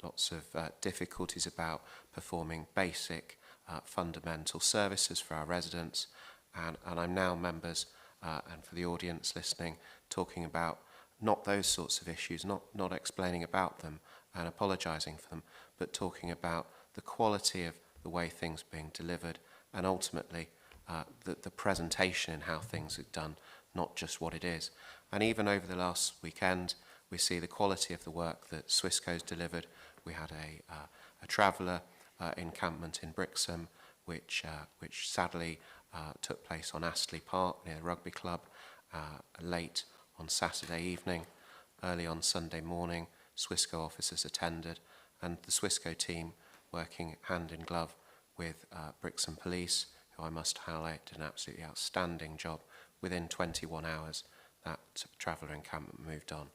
lots of difficulties about performing basic fundamental services for our residents, and I'm now, members, and for the audience listening, talking about not those sorts of issues, not explaining about them and apologising for them, but talking about the quality of the way things are being delivered, and ultimately the presentation and how things are done, not just what it is. And even over the last weekend, we see the quality of the work that SWISCo's delivered. We had a traveller encampment in Brixham, which sadly took place on Astley Park near the rugby club late on Saturday evening. Early on Sunday morning, SWISCo officers attended, and the SWISCo team, working hand in glove with Brixham Police, who I must highlight did an absolutely outstanding job. Within 21 hours, that traveller encampment moved on.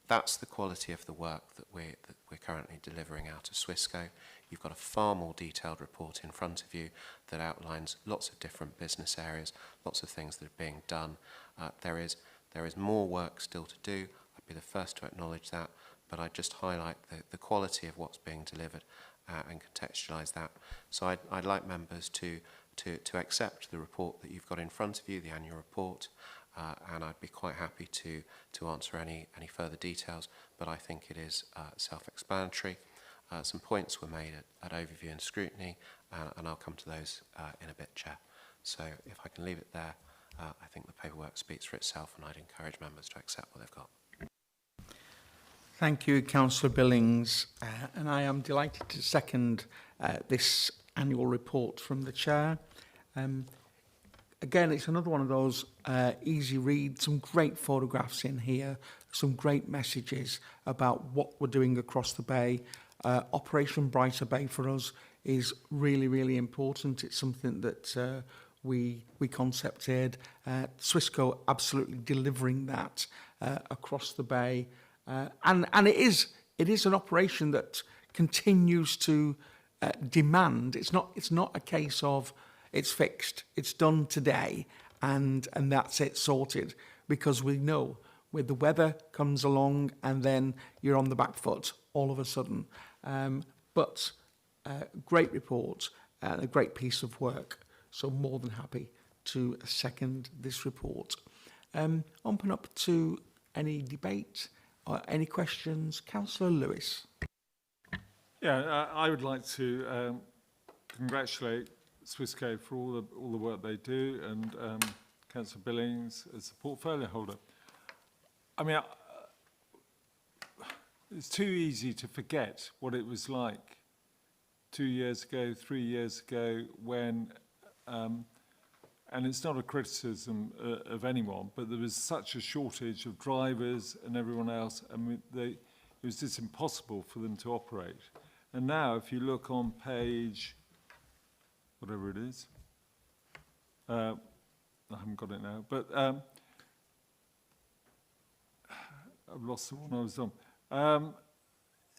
That's the quality of the work that we're currently delivering out of SWISCo. You've got a far more detailed report in front of you that outlines lots of different business areas, lots of things that are being done. There is more work still to do. I'd be the first to acknowledge that, but I'd just highlight the quality of what's being delivered and contextualise that. So I'd like members to accept the report that you've got in front of you, the annual report, and I'd be quite happy to answer any further details, but I think it is self-explanatory. Some points were made at overview and scrutiny, and I'll come to those in a bit, Chair. So if I can leave it there, I think the paperwork speaks for itself, and I'd encourage members to accept what they've got. Thank you, Councillor Billings, and I am delighted to second this annual report from the Chair. Again, it's another one of those easy read, some great photographs in here, some great messages about what we're doing across the Bay. Operation Brighter Bay for us is really, really important. It's something that we concepted. SWISCo absolutely delivering that across the Bay. And it is an operation that continues to demand. It's not a case of it's fixed, it's done today, and that's it, sorted, because we know when the weather comes along and then you're on the back foot all of a sudden. But great report and a great piece of work, so more than happy to second this report. Open up to any debate or any questions. Councillor Lewis. Yeah, I would like to congratulate SWISCo for all the work they do, and Councillor Billings as the portfolio holder. I mean, it's too easy to forget what it was like 2 years ago, 3 years ago, when, and it's not a criticism of anyone, but there was such a shortage of drivers and everyone else. I mean, it was just impossible for them to operate. And now, if you look on page, whatever it is, I haven't got it now, but I've lost the one I was on.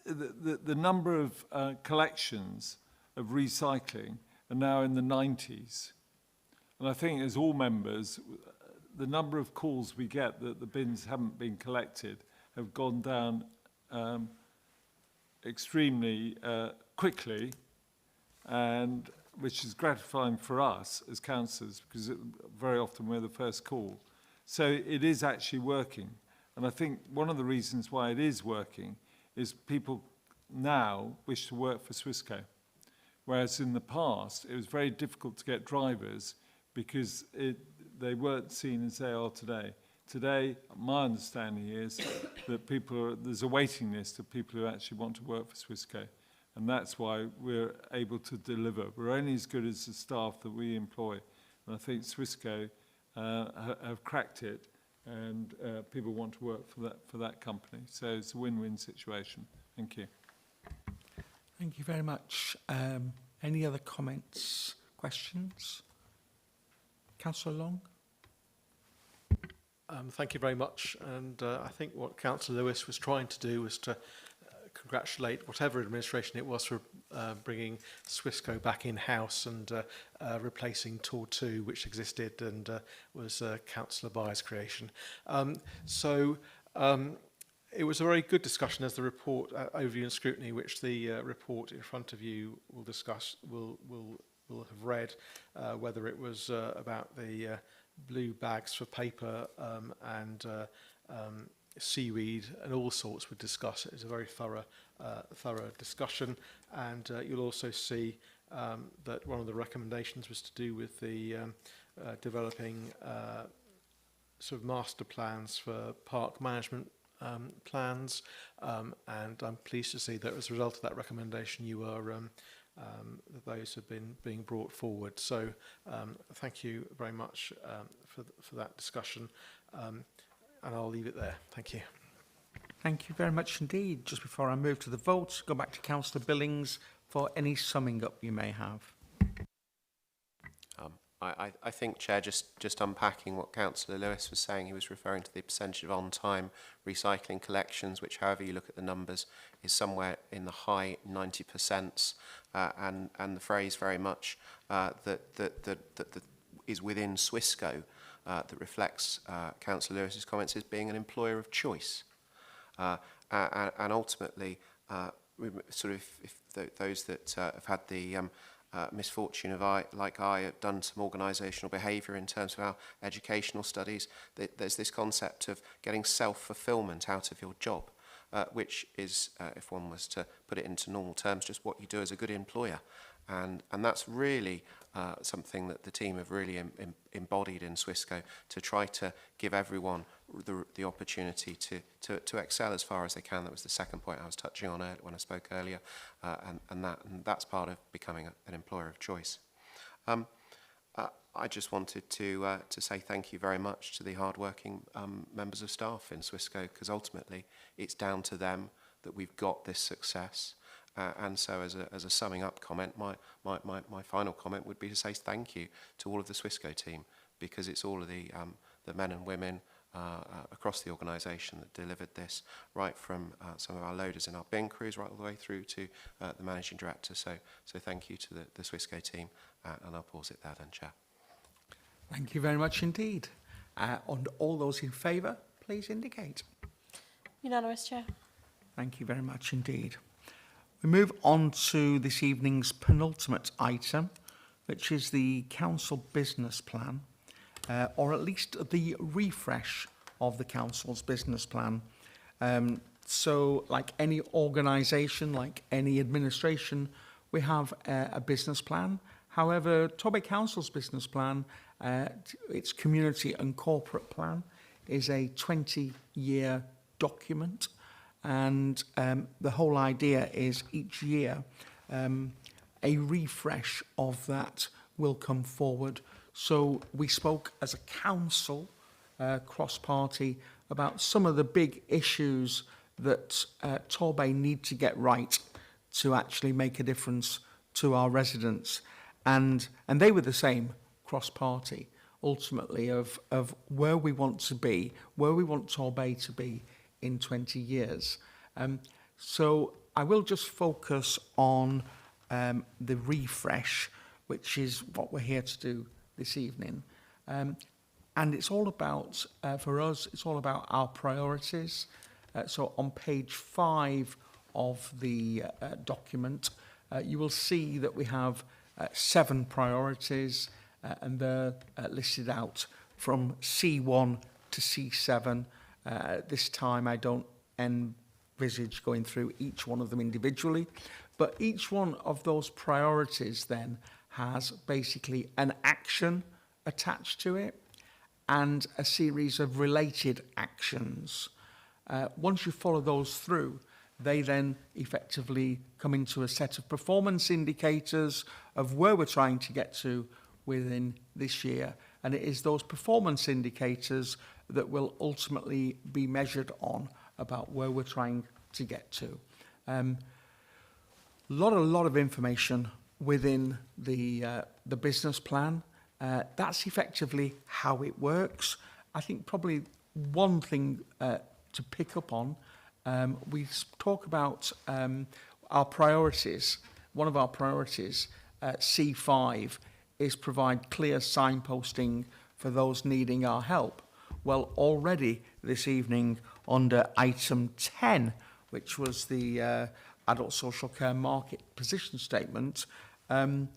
The number of collections of recycling are now in the 90s. And I think as all members, the number of calls we get that the bins haven't been collected have gone down extremely quickly, and which is gratifying for us as councillors, because very often we're the first call. So it is actually working. And I think one of the reasons why it is working is people now wish to work for SWISCo. Whereas in the past, it was very difficult to get drivers because they weren't seen as they are today. Today, my understanding is that there's a waiting list of people who actually want to work for SWISCo. And that's why we're able to deliver. We're only as good as the staff that we employ. And I think SWISCo have cracked it, and people want to work for that company. So it's a win-win situation. Thank you. Thank you very much. Any other comments, questions? Councillor Long? Thank you very much. And I think what Councillor Lewis was trying to do was to congratulate whatever administration it was for bringing SWISCo back in-house and replacing Tor 2, which existed and was Councillor Byers' creation. It was a very good discussion, as the report overview and scrutiny, which the report in front of you will discuss, will have read, whether it was about the blue bags for paper and seaweed and all sorts would discuss. It was a very thorough discussion, and you'll also see that one of the recommendations was to do with the developing sort of master plans for park management plans, and I'm pleased to see that as a result of that recommendation you are that those have been being brought forward. So thank you very much for that discussion. And I'll leave it there. Thank you. Thank you very much indeed. Just before I move to the vote, go back to Councillor Billings for any summing up you may have. I think, Chair, just unpacking what Councillor Lewis was saying, he was referring to the percentage of on-time recycling collections, which, however you look at the numbers, is somewhere in the high 90%, and the phrase very much that is within SWISCo, that reflects Councillor Lewis's comments as being an employer of choice. And ultimately, sort of if those that have had the misfortune of like I have done some organisational behaviour in terms of our educational studies, there's this concept of getting self-fulfilment out of your job, which is, if one was to put it into normal terms, just what you do as a good employer. And that's really something that the team have really embodied in SWISCo, to try to give everyone the opportunity to excel as far as they can. That was the second point I was touching on when I spoke earlier, and that's part of becoming an employer of choice. I just wanted to say thank you very much to the hard-working members of staff in SWISCo, because ultimately it's down to them that we've got this success. And so as a summing up comment, my final comment would be to say thank you to all of the SWISCo team, because it's all of the men and women across the organisation that delivered this, right from some of our loaders and our bin crews, right all the way through to the managing director. So thank you to the SWISCo team, and I'll pause it there then, Chair. Thank you very much indeed. And all those in favour, please indicate. Unanimous, Chair. Thank you very much indeed. We move on to this evening's penultimate item, which is the council business plan, or at least the refresh of the council's business plan. So like any organisation, like any administration, we have a business plan. However, Torbay Council's business plan Its community and corporate plan is a 20-year document, and the whole idea is each year a refresh of that will come forward. So we spoke as a council, cross-party, about some of the big issues that Torbay need to get right to actually make a difference to our residents. And they were the same cross-party, ultimately, of where we want to be, where we want Torbay to be in 20 years. So I will just focus on the refresh, which is what we're here to do this evening. And it's all about, for us, it's all about our priorities. So on page 5 of the document, you will see that we have 7 priorities, and they're listed out from C1 to C7. This time I don't envisage going through each one of them individually, but each one of those priorities then has basically an action attached to it and a series of related actions. Once you follow those through, they then effectively come into a set of performance indicators of where we're trying to get to within this year. And it is those performance indicators that will ultimately be measured on about where we're trying to get to. Lot of information within the business plan. That's effectively how it works. I think probably one thing to pick up on, we talk about our priorities. One of our priorities, C5, is provide clear signposting for those needing our help. Well, already this evening under item 10, which was the adult social care market position statement, I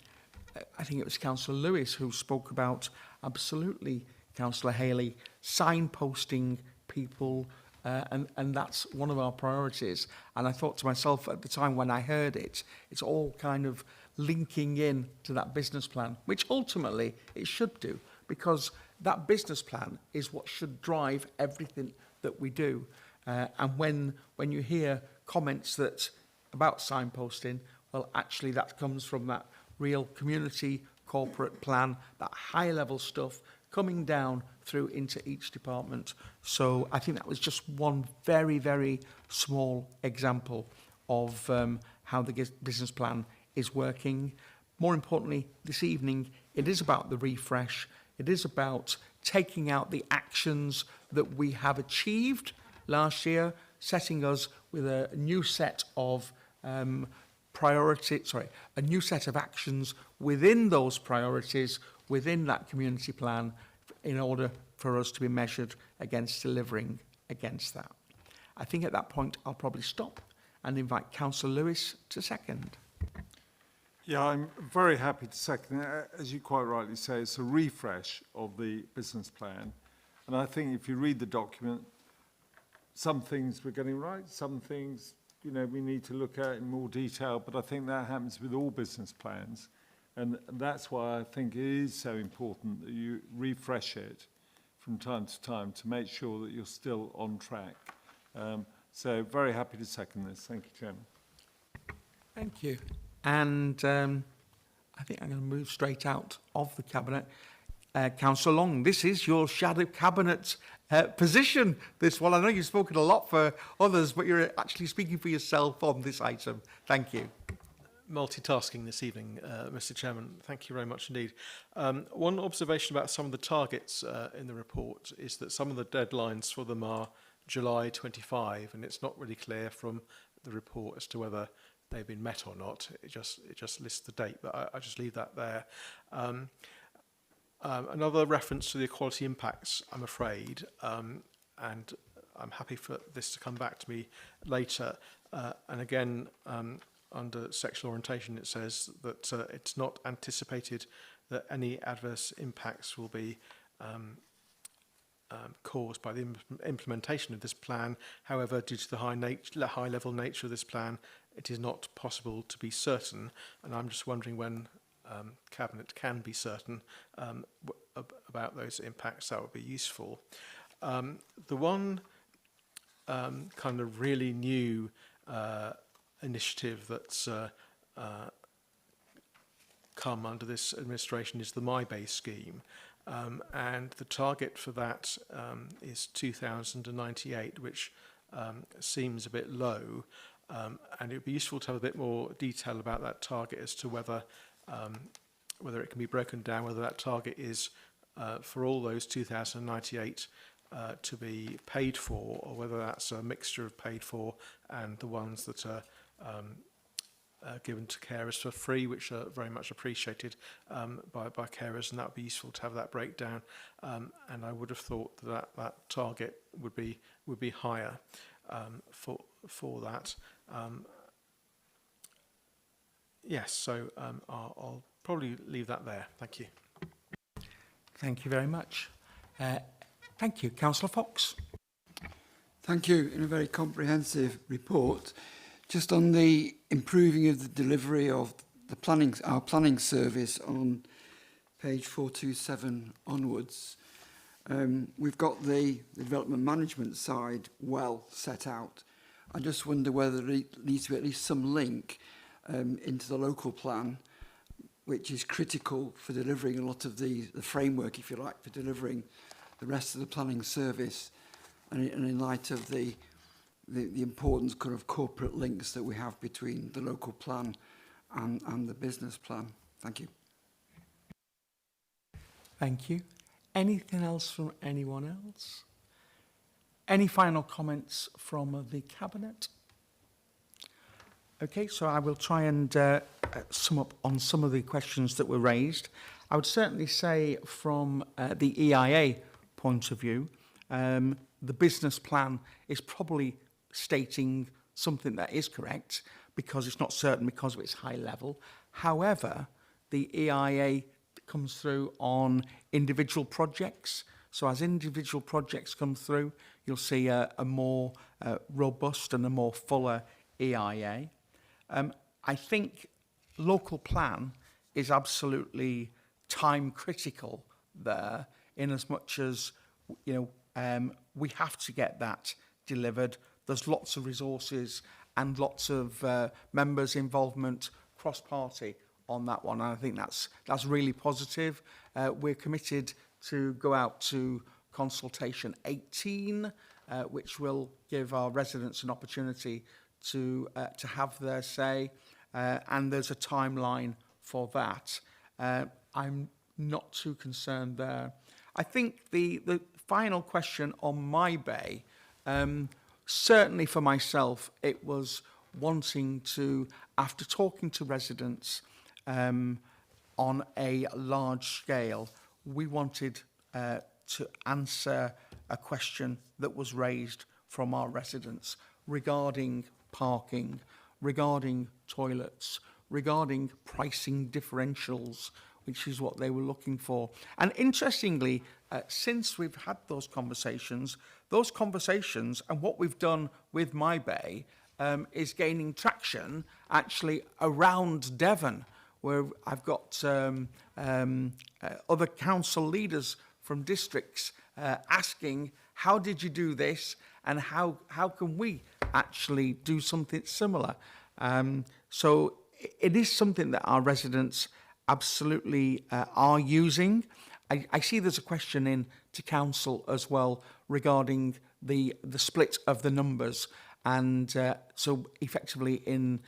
think it was Councillor Lewis who spoke about, absolutely, Councillor Haley, signposting people, and that's one of our priorities. And I thought to myself at the time when I heard it, it's all kind of linking in to that business plan, which ultimately it should do, because that business plan is what should drive everything that we do. And when you hear comments that about signposting, well, actually that comes from that real community corporate plan, that high level stuff coming down through into each department. So I think that was just one very, very small example of how the business plan is working. More importantly, this evening, it is about the refresh. It is about taking out the actions that we have achieved last year, setting us with a new set of a new set of actions within those priorities, within that community plan, in order for us to be measured against delivering against that. I think at that point I'll probably stop and invite Councillor Lewis to second. Yeah, I'm very happy to second it. As you quite rightly say, it's a refresh of the business plan. And I think if you read the document, some things we're getting right, some things, you know, we need to look at in more detail, but I think that happens with all business plans. And that's why I think it is so important that you refresh it from time to time to make sure that you're still on track. So very happy to second this. Thank you, Chairman. Thank you. And I think I'm going to move straight out of the Cabinet. Councillor Long, this is your shadow Cabinet position, this one. I know you've spoken a lot for others, but you're actually speaking for yourself on this item. Thank you. Multitasking this evening, Mr. Chairman. Thank you very much indeed. One observation about some of the targets in the report is that some of the deadlines for them are July 25, and it's not really clear from the report as to whether they've been met or not. It just lists the date, but I just leave that there. Another reference to the equality impacts, I'm afraid, and I'm happy for this to come back to me later. And again, under sexual orientation, it says that it's not anticipated that any adverse impacts will be caused by the implementation of this plan. However, due to the high-level nature of this plan, it is not possible to be certain. And I'm just wondering when Cabinet can be certain about those impacts, that would be useful. The one kind of really new initiative that's come under this administration is the My Base scheme. And the target for that is 2,098, which seems a bit low. And it would be useful to have a bit more detail about that target as to whether it can be broken down, whether that target is for all those 2,098 to be paid for, or whether that's a mixture of paid for and the ones that are given to carers for free, which are very much appreciated by carers, and that would be useful to have that breakdown. And I would have thought that that target would be higher for that. Yes, so I'll probably leave that there. Thank you. Thank you very much. Thank you. Councillor Fox. Thank you. In a very comprehensive report. Just on the improving of the delivery of the our planning service on page 427 onwards, we've got the development management side well set out. I just wonder whether there needs to be at least some link into the local plan, which is critical for delivering a lot of the framework, if you like, for delivering the rest of the planning service, and in light of the important kind of corporate links that we have between the local plan and the business plan. Thank you. Thank you. Anything else from anyone else? Any final comments from the Cabinet? Okay, so I will try and sum up on some of the questions that were raised. I would certainly say from the EIA point of view, the business plan is probably stating something that is correct because it's not certain because of its high level. However, the EIA comes through on individual projects. So as individual projects come through, you'll see a more robust and a more fuller EIA. I think local plan is absolutely time critical there, in as much as, you know, we have to get that delivered. There's lots of resources and lots of members' involvement cross-party on that one. And I think that's really positive. We're committed to go out to consultation 18, which will give our residents an opportunity to have their say. And there's a timeline for that. I'm not too concerned there. I think the final question on My Bay, certainly for myself, it was wanting to, after talking to residents on a large scale, we wanted to answer a question that was raised from our residents regarding parking, regarding toilets, regarding pricing differentials, which is what they were looking for. And interestingly, since we've had those conversations and what we've done with My Bay is gaining traction actually around Devon, where I've got other council leaders from districts asking, how did you do this and how can we actually do something similar? So it is something that our residents absolutely are using. I see there's a question in to council as well regarding the split of the numbers, and so effectively in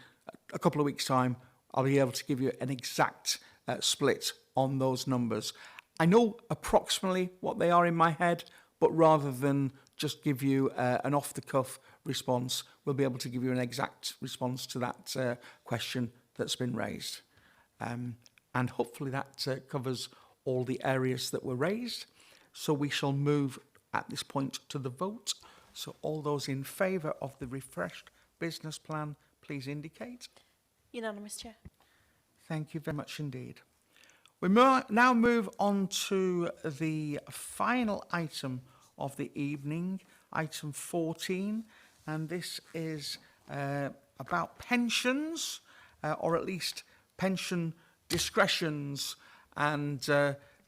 a couple of weeks' time I'll be able to give you an exact split on those numbers. I know approximately what they are in my head, but rather than just give you an off-the-cuff response, we'll be able to give you an exact response to that question that's been raised. And hopefully that covers all the areas that were raised. So we shall move at this point to the vote. So all those in favour of the refreshed business plan, please indicate. Unanimous, Chair. Thank you very much indeed. We now move on to the final item of the evening, item 14, and this is about pensions, or at least pension discretions, and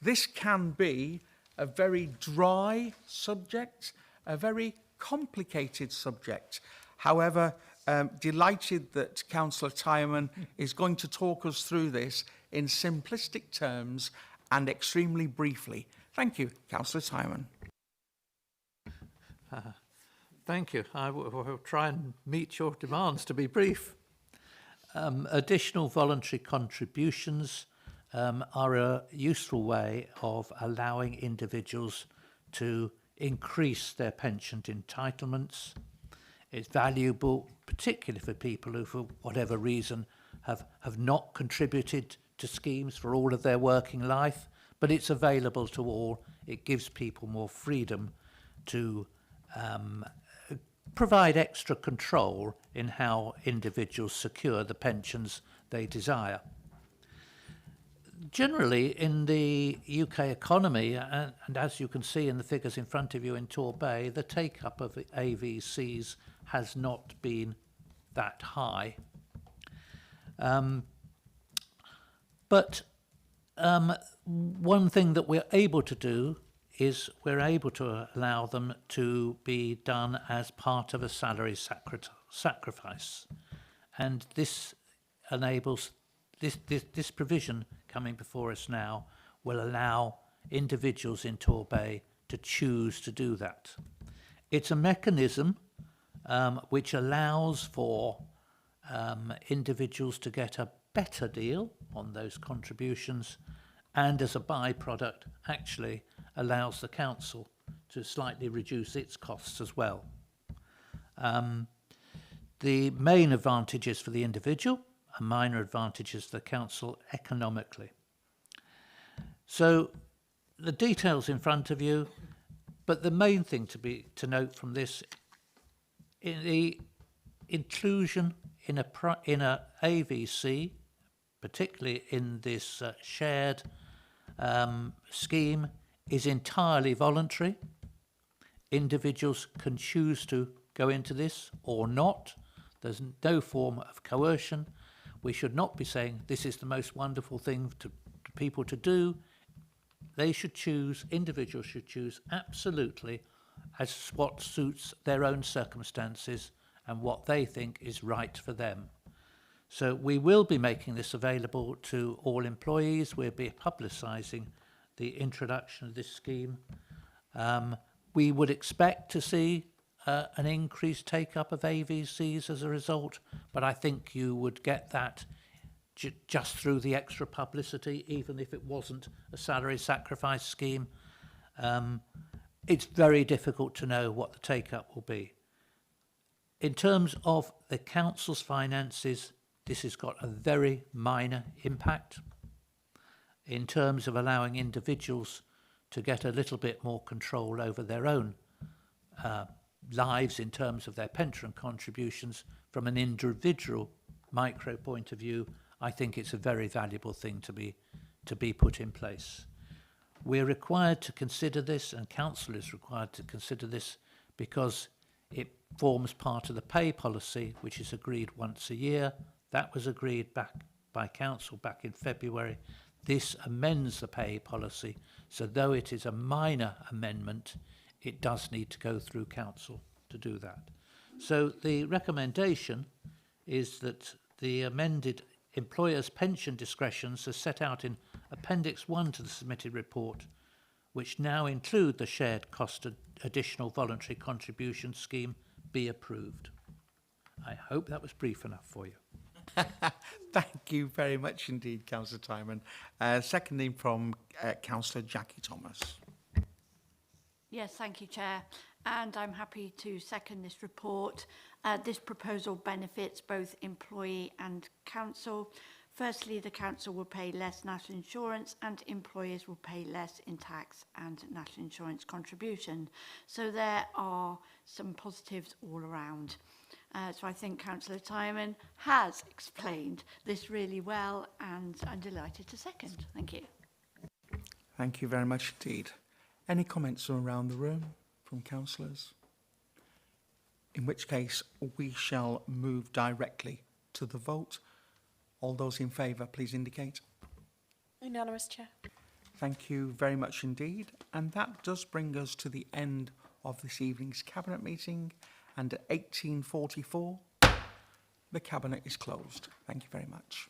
this can be a very dry subject, a very complicated subject. However, delighted that Councillor Tyman is going to talk us through this in simplistic terms and extremely briefly. Thank you, Councillor Tyman. Thank you. I will try and meet your demands to be brief. Additional voluntary contributions are a useful way of allowing individuals to increase their pension entitlements. It's valuable, particularly for people who, for whatever reason, have not contributed to schemes for all of their working life, but it's available to all. It gives people more freedom to provide extra control in how individuals secure the pensions they desire. Generally, in the UK economy, and as you can see in the figures in front of you in Torbay, the take-up of AVCs has not been that high. But one thing that we're able to do is we're able to allow them to be done as part of a salary sacrifice. And this enables, this provision coming before us now will allow individuals in Torbay to choose to do that. It's a mechanism which allows for individuals to get a better deal on those contributions, and as a byproduct actually allows the council to slightly reduce its costs as well. The main advantages for the individual and minor advantages for the council economically. So the details in front of you, but the main thing to note from this, in the inclusion in a AVC, particularly in this shared scheme, is entirely voluntary. Individuals can choose to go into this or not. There's no form of coercion. We should not be saying this is the most wonderful thing to people to do. They should choose, individuals should choose absolutely as what suits their own circumstances and what they think is right for them. So we will be making this available to all employees. We'll be publicising the introduction of this scheme. We would expect to see an increased take-up of AVCs as a result, but I think you would get that just through the extra publicity, even if it wasn't a salary sacrifice scheme. It's very difficult to know what the take-up will be. In terms of the council's finances, this has got a very minor impact. In terms of allowing individuals to get a little bit more control over their own lives in terms of their pension contributions from an individual micro point of view, I think it's a very valuable thing to be put in place. We're required to consider this, and council is required to consider this, because it forms part of the pay policy, which is agreed once a year. That was agreed back by council back in February. This amends the pay policy, so though it is a minor amendment, it does need to go through council to do that. So the recommendation is that the amended employers' pension discretions are set out in Appendix 1 to the submitted report, which now include the shared cost additional voluntary contribution scheme, be approved. I hope that was brief enough for you. Thank you very much indeed, Councillor Tyman. Seconding from Councillor Jackie Thomas. Yes, thank you, Chair. And I'm happy to second this report. This proposal benefits both employee and council. Firstly, the council will pay less national insurance and employers will pay less in tax and national insurance contribution. So there are some positives all around. So I think Councillor Tyman has explained this really well, and I'm delighted to second. Thank you. Thank you very much indeed. Any comments from around the room from councillors? In which case we shall move directly to the vote. All those in favour, please indicate. Unanimous, Chair. Thank you very much indeed. And that does bring us to the end of this evening's Cabinet meeting. And at 18:44, the Cabinet is closed. Thank you very much.